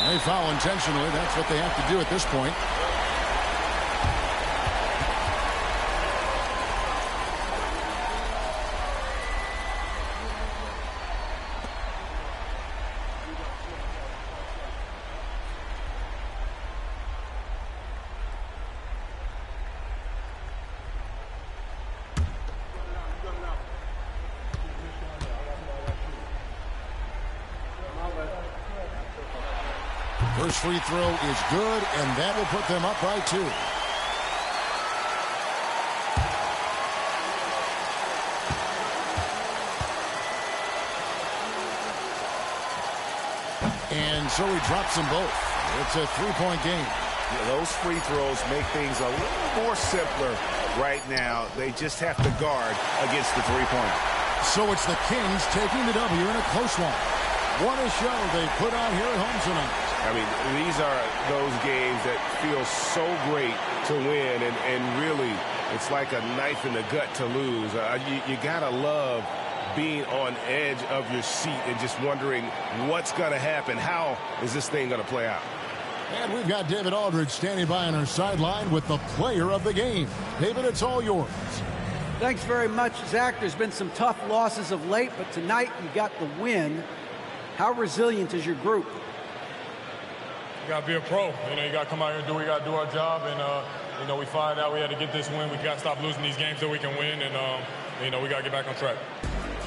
They foul intentionally. That's what they have to do at this point. First free throw is good, and that will put them up by 2. And so he drops them both. It's a 3-point game.
Yeah, those free throws make things a little more simpler right now. They just have to guard against the three-point.
So it's the Kings taking the W in a close one. What a show they put on here at home tonight.
I mean, these are those games that feel so great to win, and really, it's like a knife in the gut to lose. You got to love being on edge of your seat and just wondering what's going to happen. How is this thing going to play out?
And we've got David Aldridge standing by on our sideline with the player of the game. David, it's all yours.
Thanks very much, Zach. There's been some tough losses of late, but tonight you got the win. How resilient is your group?
You got to be a pro. You got to come out here and do what we got to do our job. And, we find out we had to get this win. We got to stop losing these games so we can win. And, we got to get back on track.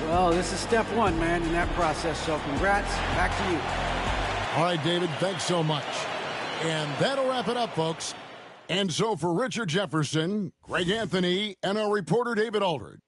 Well, this is step one, man, in that process. So congrats. Back to you.
All right, David, thanks so much. And that'll wrap it up, folks. And so for Richard Jefferson, Greg Anthony, and our reporter David Aldridge,